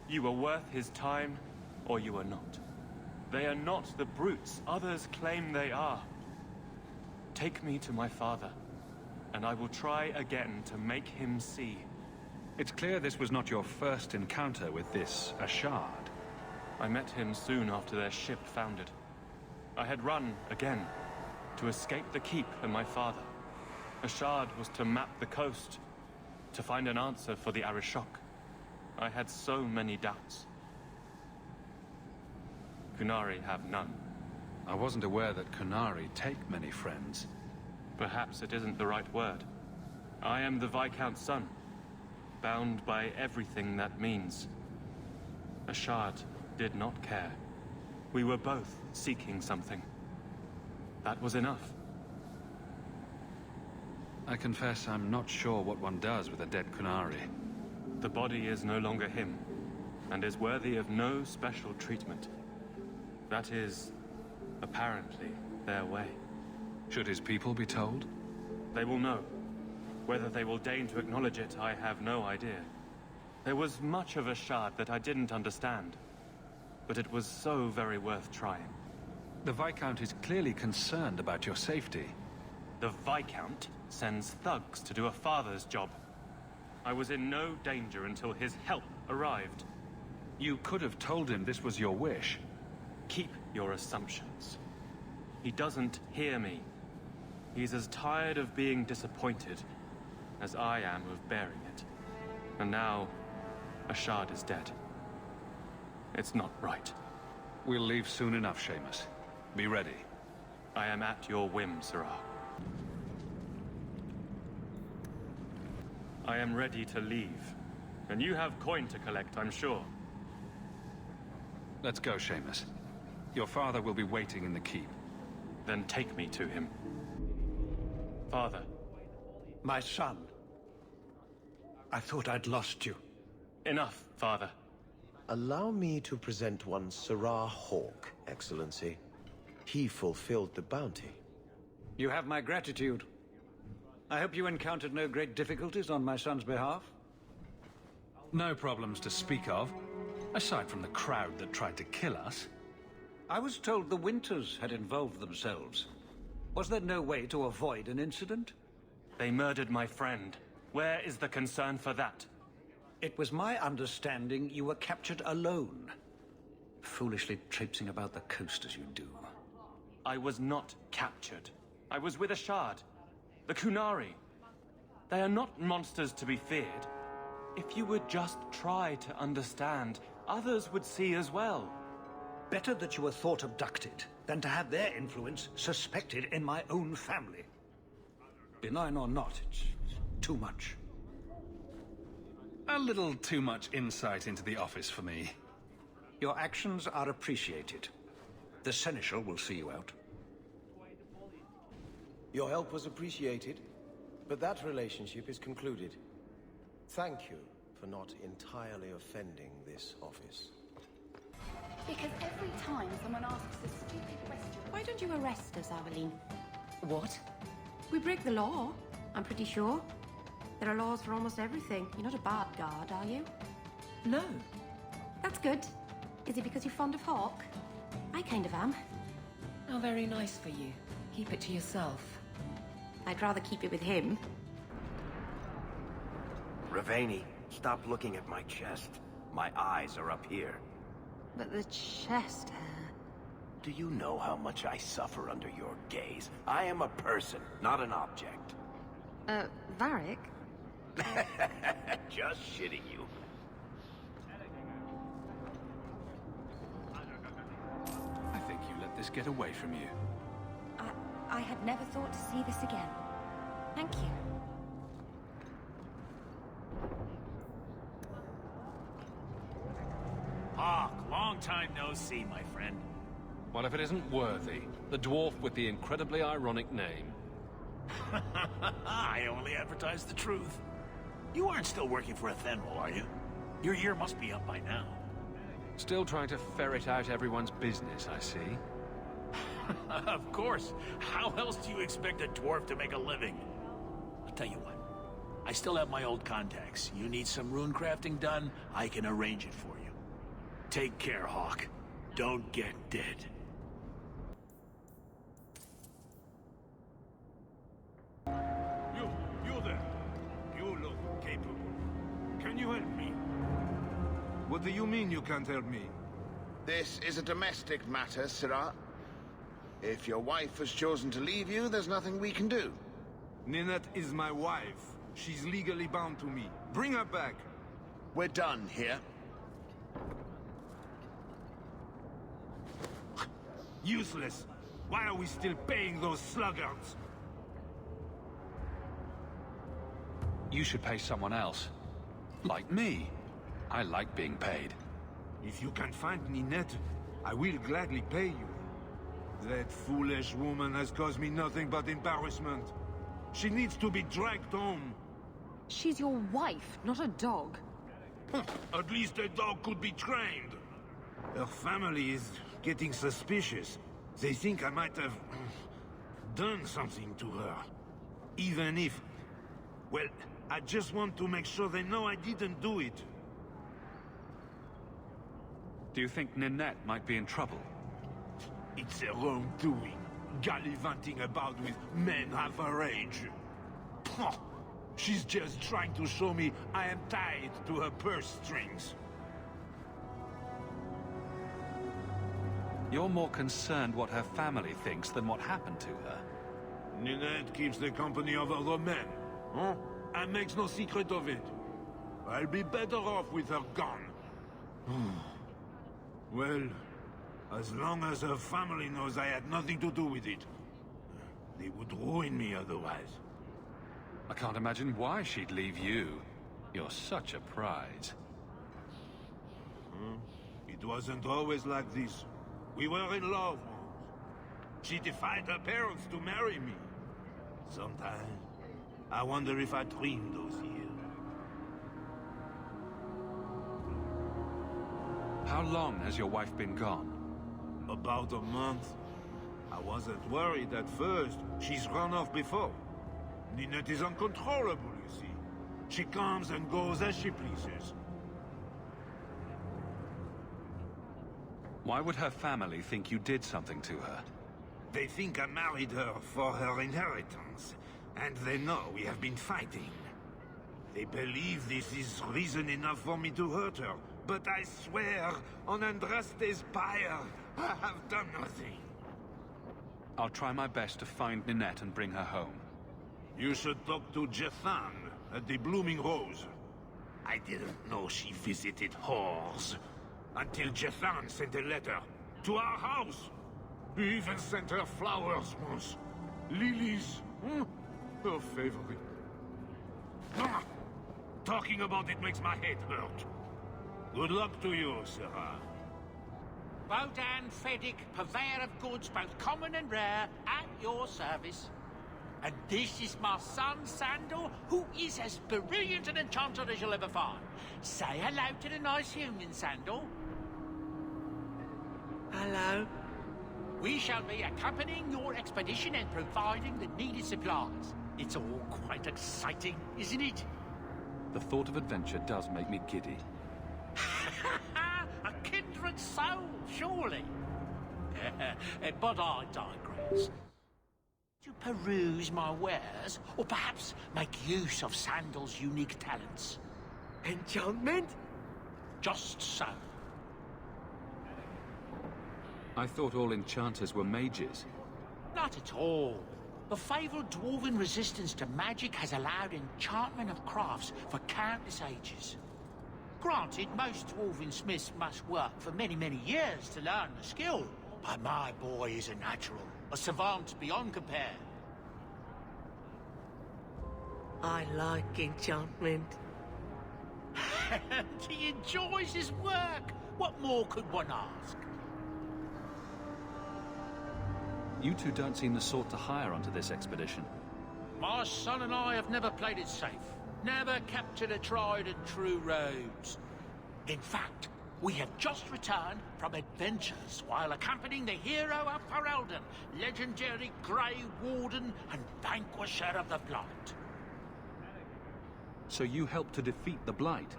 You were worth his time, or you are not. They are not the brutes others claim they are. Take me to my father. and I will try again to make him see. It's clear this was not your first encounter with this Ashard. I met him soon after their ship foundered. I had run again to escape the keep and my father. Ashard was to map the coast, to find an answer for the Arishok. I had so many doubts. Kunari have none. I wasn't aware that Kunari take many friends. Perhaps it isn't the right word. I am the Viscount's son, bound by everything that means. Ashard did not care. We were both seeking something. That was enough. I confess I'm not sure what one does with a dead Kunari. The body is no longer him, and is worthy of no special treatment. That is, apparently, their way. Should his people be told? They will know. Whether they will deign to acknowledge it, I have no idea. There was much of Ashard that I didn't understand, but it was so very worth trying. The Viscount is clearly concerned about your safety. The Viscount sends thugs to do a father's job. I was in no danger until his help arrived. You could have told him this was your wish. Keep your assumptions. He doesn't hear me. He's as tired of being disappointed as I am of bearing it. And now, Ashard is dead. It's not right. We'll leave soon enough, Seamus. Be ready. I am at your whim, Sirrah. I am ready to leave. And you have coin to collect, I'm sure. Let's go, Seamus. Your father will be waiting in the keep. Then take me to him. Father. My son. I thought I'd lost you. Enough, Father. Allow me to present one Sirrah Hawk, Excellency. He fulfilled the bounty. You have my gratitude. I hope you encountered no great difficulties on my son's behalf? No problems to speak of, aside from the crowd that tried to kill us. I was told the Winters had involved themselves. Was there no way to avoid an incident? They murdered my friend. Where is the concern for that? It was my understanding you were captured alone. Foolishly traipsing about the coast as you do. I was not captured. I was with Ashard. The Kunari. They are not monsters to be feared. If you would just try to understand, others would see as well. Better that you were thought abducted than to have their influence suspected in my own family. Benign or not, it's too much. A little too much insight into the office for me. Your actions are appreciated. The Seneschal will see you out. Your help was appreciated, but that relationship is concluded. Thank you for not entirely offending this office. Because every time someone asks a stupid question... Why don't you arrest us, Aveline? What? We break the law, I'm pretty sure. There are laws for almost everything. You're not a bad guard, are you? No. That's good. Is it because you're fond of Hawk? I kind of am. How very nice for you. Keep it to yourself. I'd rather keep it with him. Ravani, stop looking at my chest. My eyes are up here. But the chest hair... Do you know how much I suffer under your gaze? I am a person, not an object. Varric? Just shitting you. I think you let this get away from you. I had never thought to see this again. Thank you. Hawk, long time no see, my friend. What if it isn't Worthy, the dwarf with the incredibly ironic name? I only advertise the truth. You aren't still working for Athenril, are you? Your year must be up by now. Still trying to ferret out everyone's business, I see. Of course. How else do you expect a dwarf to make a living? I'll tell you what. I still have my old contacts. You need some rune crafting done, I can arrange it for you. Take care, Hawk. Don't get dead. You What do you mean you can't help me? This is a domestic matter, Sirrah. If your wife has chosen to leave you, there's nothing we can do. Ninette is my wife. She's legally bound to me. Bring her back. We're done here. Useless. Why are we still paying those sluggards? You should pay someone else. Like me. I like being paid. If you can find Ninette, I will gladly pay you. That foolish woman has caused me nothing but embarrassment. She needs to be dragged home. She's your wife, not a dog. At least a dog could be trained. Her family is getting suspicious. They think I might have done something to her. Even if... Well, I just want to make sure they know I didn't do it. Do you think Ninette might be in trouble? It's her own doing. Gallivanting about with men half her age. She's just trying to show me I am tied to her purse strings. You're more concerned what her family thinks than what happened to her. Ninette keeps the company of other men, huh? And makes no secret of it. I'll be better off with her gone. Well, as long as her family knows I had nothing to do with it. They would ruin me otherwise. I can't imagine why she'd leave you. You're such a prize. It wasn't always like this. We were in love once. She defied her parents to marry me. Sometimes, I wonder if I dreamed those years. How long has your wife been gone? About a month. I wasn't worried at first. She's run off before. Ninette is uncontrollable, you see. She comes and goes as she pleases. Why would her family think you did something to her? They think I married her for her inheritance. And they know we have been fighting. They believe this is reason enough for me to hurt her. But I swear, on Andraste's pyre, I have done nothing. I'll try my best to find Ninette and bring her home. You should talk to Jethan at the Blooming Rose. I didn't know she visited whores. Until Jethan sent a letter to our house. He even sent her flowers once. Lilies. Her favorite. Talking about it makes my head hurt. Good luck to you, Sirrah. Bodan Feddick, purveyor of goods both common and rare, at your service. And this is my son, Sandor, who is as brilliant an enchanter as you'll ever find. Say hello to the nice human, Sandor. Hello. We shall be accompanying your expedition and providing the needed supplies. It's all quite exciting, isn't it? The thought of adventure does make me giddy. A kindred soul, surely. But I digress. To peruse my wares, or perhaps make use of Sandal's unique talents. Enchantment? Just so. I thought all enchanters were mages. Not at all. The fabled dwarven resistance to magic has allowed enchantment of crafts for countless ages. Granted, most dwarven smiths must work for many, many years to learn the skill, but my boy is a natural, a savant beyond compare. I like enchantment. He enjoys his work. What more could one ask? You two don't seem the sort to hire onto this expedition. My son and I have never played it safe. Never captured a tried and true roads. In fact, we have just returned from adventures while accompanying the hero of Ferelden, legendary Grey Warden and vanquisher of the Blight. So you helped to defeat the Blight?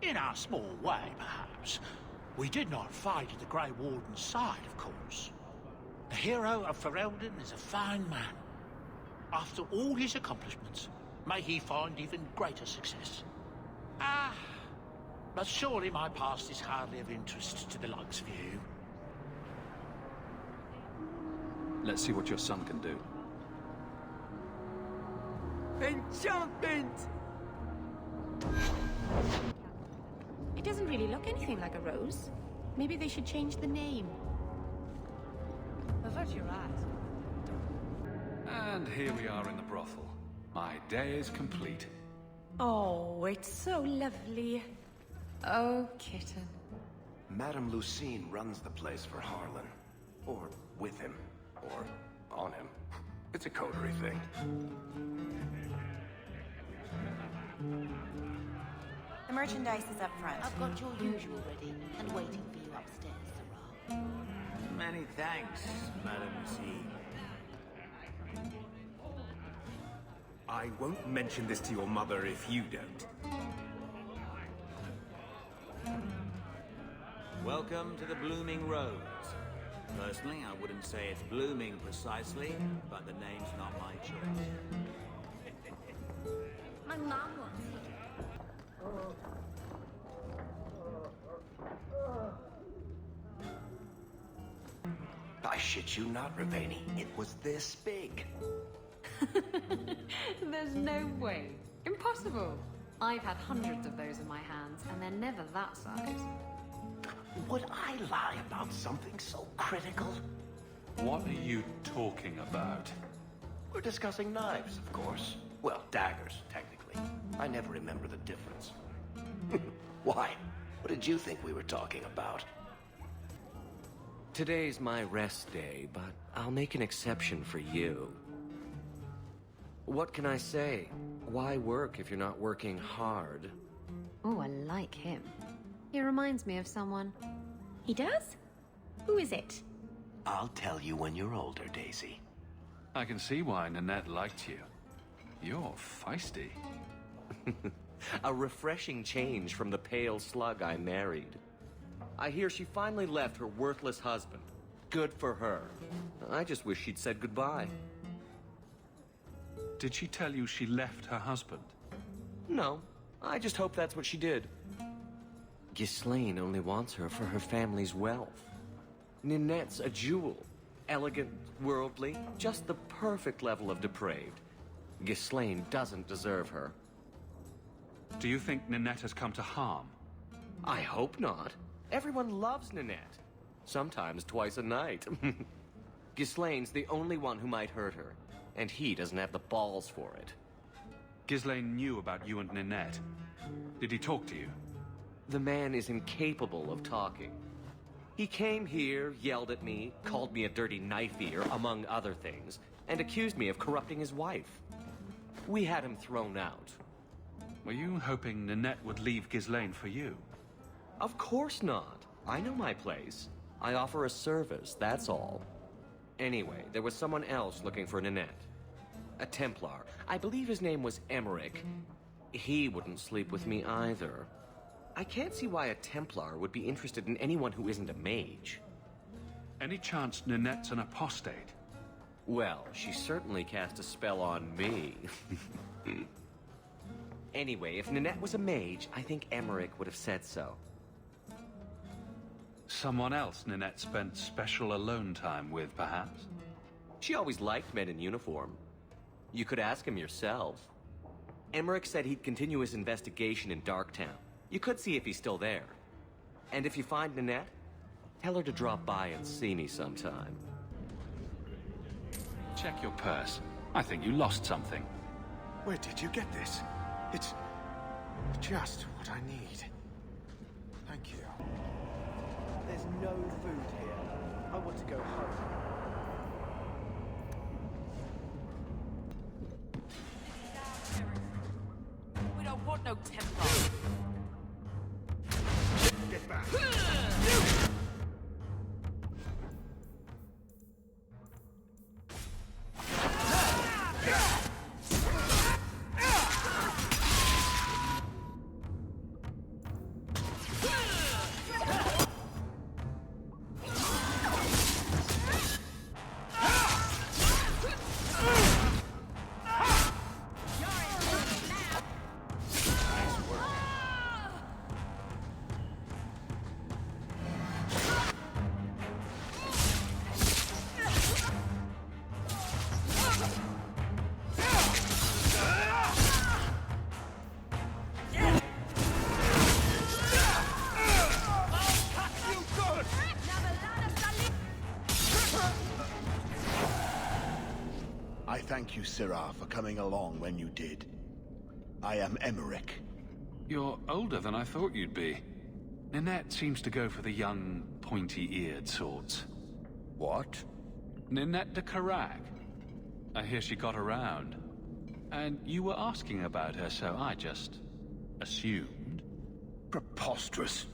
In our small way, perhaps. We did not fight at the Grey Warden's side, of course. The hero of Ferelden is a fine man. After all his accomplishments, may he find even greater success. But surely my past is hardly of interest to the likes of you. Let's see what your son can do. Enchantment! It doesn't really look anything like a rose. Maybe they should change the name. Avert your eyes. And here we are in the brothel. My day is complete. Oh, it's so lovely. Oh, kitten. Madame Lucine runs the place for Harlan. Or with him. Or on him. It's a coterie thing. The merchandise is up front. I've got your usual ready and waiting for you upstairs, Sarah. Many thanks, Madame Lucine. I won't mention this to your mother if you don't. Welcome to the Blooming Rose. Personally, I wouldn't say it's blooming precisely, but the name's not my choice. My mom wants it. I shit you not, Ravani. It was this big. There's no way. Impossible. I've had hundreds of those in my hands, and they're never that size. Would I lie about something so critical? What are you talking about? We're discussing knives, of course. Well, daggers, technically. I never remember the difference. Why? What did you think we were talking about? Today's my rest day, but I'll make an exception for you. What can I say? Why work if you're not working hard? Oh, I like him. He reminds me of someone. He does? Who is it? I'll tell you when you're older, Daisy. I can see why Nanette liked you. You're feisty. A refreshing change from the pale slug I married. I hear she finally left her worthless husband. Good for her. I just wish she'd said goodbye. Did she tell you she left her husband? No, I just hope that's what she did. Ghislaine only wants her for her family's wealth. Ninette's a jewel. Elegant, worldly, just the perfect level of depraved. Ghislaine doesn't deserve her. Do you think Ninette has come to harm? I hope not. Everyone loves Ninette. Sometimes twice a night. Ghislaine's the only one who might hurt her, and he doesn't have the balls for it. Ghislaine knew about you and Ninette. Did he talk to you? The man is incapable of talking. He came here, yelled at me, called me a dirty knife-eater, among other things, and accused me of corrupting his wife. We had him thrown out. Were you hoping Ninette would leave Ghislaine for you? Of course not. I know my place. I offer a service, that's all. Anyway, there was someone else looking for Ninette. A Templar. I believe his name was Emmerich. He wouldn't sleep with me either. I can't see why a Templar would be interested in anyone who isn't a mage. Any chance Ninette's an apostate? Well, she certainly cast a spell on me. Anyway, if Ninette was a mage, I think Emmerich would have said so. Someone else Ninette spent special alone time with, perhaps? She always liked men in uniform. You could ask him yourself. Emmerich said he'd continue his investigation in Darktown. You could see if he's still there. And if you find Ninette, tell her to drop by and see me sometime. Check your purse. I think you lost something. Where did you get this? It's just what I need. Thank you. There's no food here. I want to go home. We don't want no Templar. Get back. thank you, Sirrah, for coming along when you did. I am Emmerich. You're older than I thought you'd be. Ninette seems to go for the young, pointy-eared sorts. What? Ninette de Carac. I hear she got around. And you were asking about her, so I just assumed. Preposterous.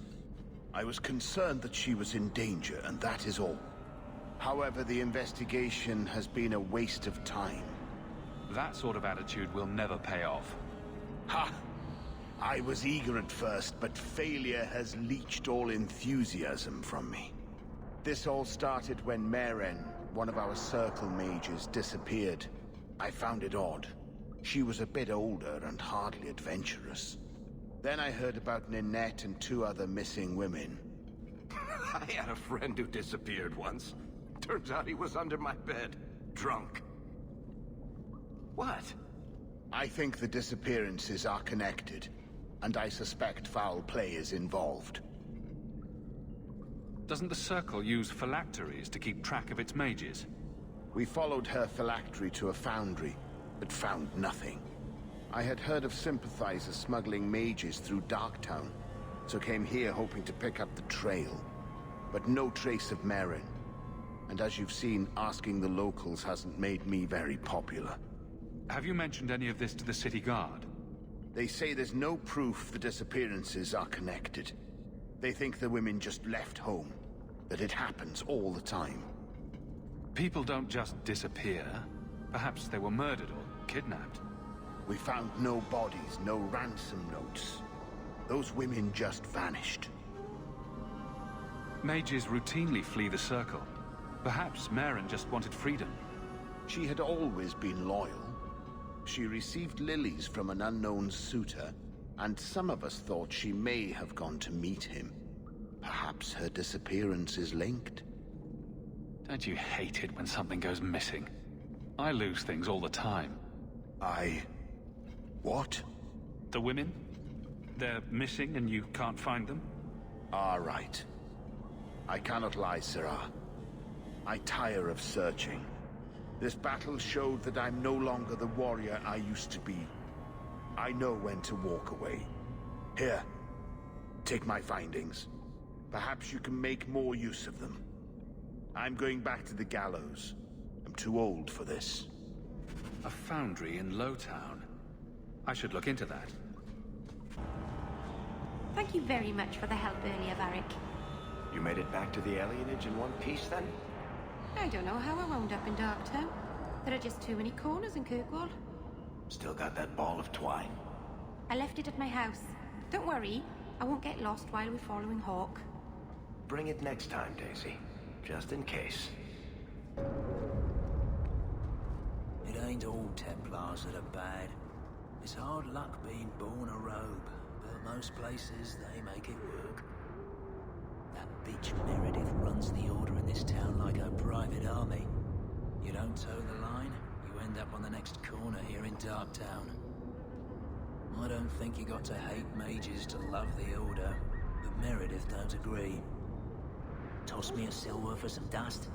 I was concerned that she was in danger, and that is all. However, the investigation has been a waste of time. That sort of attitude will never pay off. Ha! I was eager at first, but failure has leached all enthusiasm from me. This all started when Meren, one of our circle mages, disappeared. I found it odd. She was a bit older and hardly adventurous. Then I heard about Ninette and 2 other missing women. I had a friend who disappeared once. Turns out he was under my bed, drunk. What? I think the disappearances are connected, and I suspect foul play is involved. Doesn't the Circle use phylacteries to keep track of its mages? We followed her phylactery to a foundry, but found nothing. I had heard of sympathizers smuggling mages through Darktown, so came here hoping to pick up the trail. But no trace of Meren. And as you've seen, asking the locals hasn't made me very popular. Have you mentioned any of this to the city guard? They say there's no proof the disappearances are connected. They think the women just left home, that it happens all the time. People don't just disappear. Perhaps they were murdered or kidnapped. We found no bodies, no ransom notes. Those women just vanished. Mages routinely flee the Circle. Perhaps Meren just wanted freedom. She had always been loyal. She received lilies from an unknown suitor, and some of us thought she may have gone to meet him. Perhaps her disappearance is linked. Don't you hate it when something goes missing? I lose things all the time. What? The women? They're missing and you can't find them? Ah, right. I cannot lie, Sirrah. I tire of searching. This battle showed that I'm no longer the warrior I used to be. I know when to walk away. Here, take my findings. Perhaps you can make more use of them. I'm going back to the gallows. I'm too old for this. A foundry in Lowtown. I should look into that. Thank you very much for the help earlier, Varric. You made it back to the alienage in one piece, then? I don't know how I wound up in Darktown. There are just too many corners in Kirkwall. Still got that ball of twine. I left it at my house. Don't worry, I won't get lost while we're following Hawk. Bring it next time, Daisy. Just in case. It ain't all Templars that are bad. It's hard luck being born a rogue, but most places they make it work. That bitch Meredith runs the Order in this town like a private army. You don't toe the line, you end up on the next corner here in Darktown. I don't think you got to hate mages to love the Order, but Meredith don't agree. Toss me a silver for some dust.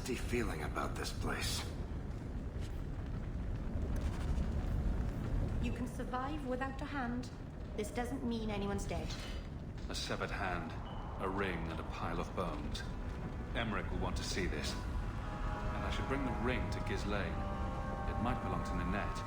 nasty feeling about this place. You can survive without a hand. This doesn't mean anyone's dead. A severed hand, a ring, and a pile of bones. Emmerich will want to see this. And I should bring the ring to Ghislaine. It might belong to Ninette.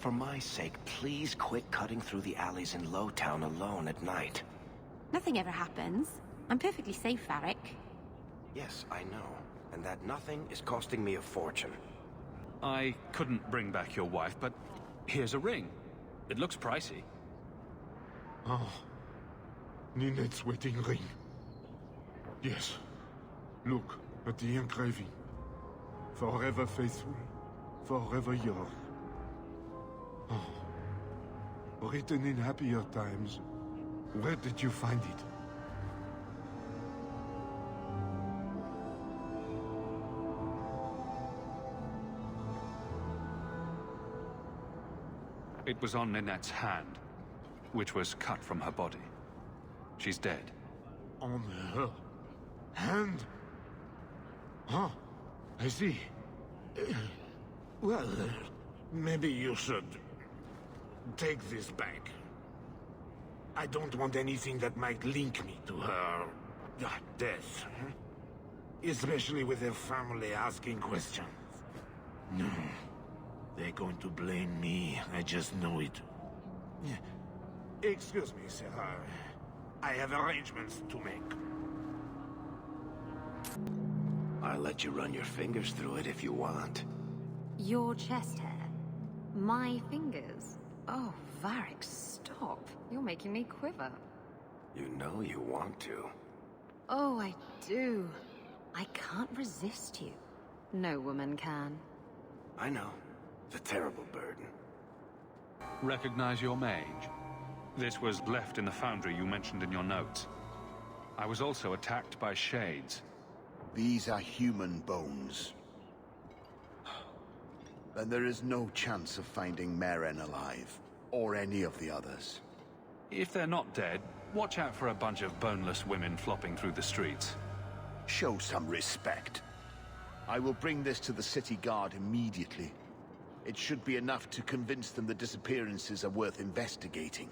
For my sake, please quit cutting through the alleys in Lowtown alone at night. Nothing ever happens. I'm perfectly safe, Varric. Yes, I know. And that nothing is costing me a fortune. I couldn't bring back your wife, but here's a ring. It looks pricey. Oh. Ninette's wedding ring. Yes. Look at the engraving. Forever faithful, forever yours. Oh. Written in happier times. Where did you find it? It was on Ninette's hand, which was cut from her body. She's dead. On her hand? Huh. I see. Well, maybe you should take this back. I don't want anything that might link me to her death. Especially with her family asking questions. No. They're going to blame me. I just know it. Excuse me, sir. I have arrangements to make. I'll let you run your fingers through it if you want. Your chest hair? My fingers? Oh, Varric, stop. You're making me quiver. You know you want to. Oh, I do. I can't resist you. No woman can. I know. It's a terrible burden. Recognize your mage? This was left in the foundry you mentioned in your notes. I was also attacked by shades. These are human bones. Then there is no chance of finding Meren alive, or any of the others. If they're not dead, watch out for a bunch of boneless women flopping through the streets. Show some respect. I will bring this to the city guard immediately. It should be enough to convince them the disappearances are worth investigating.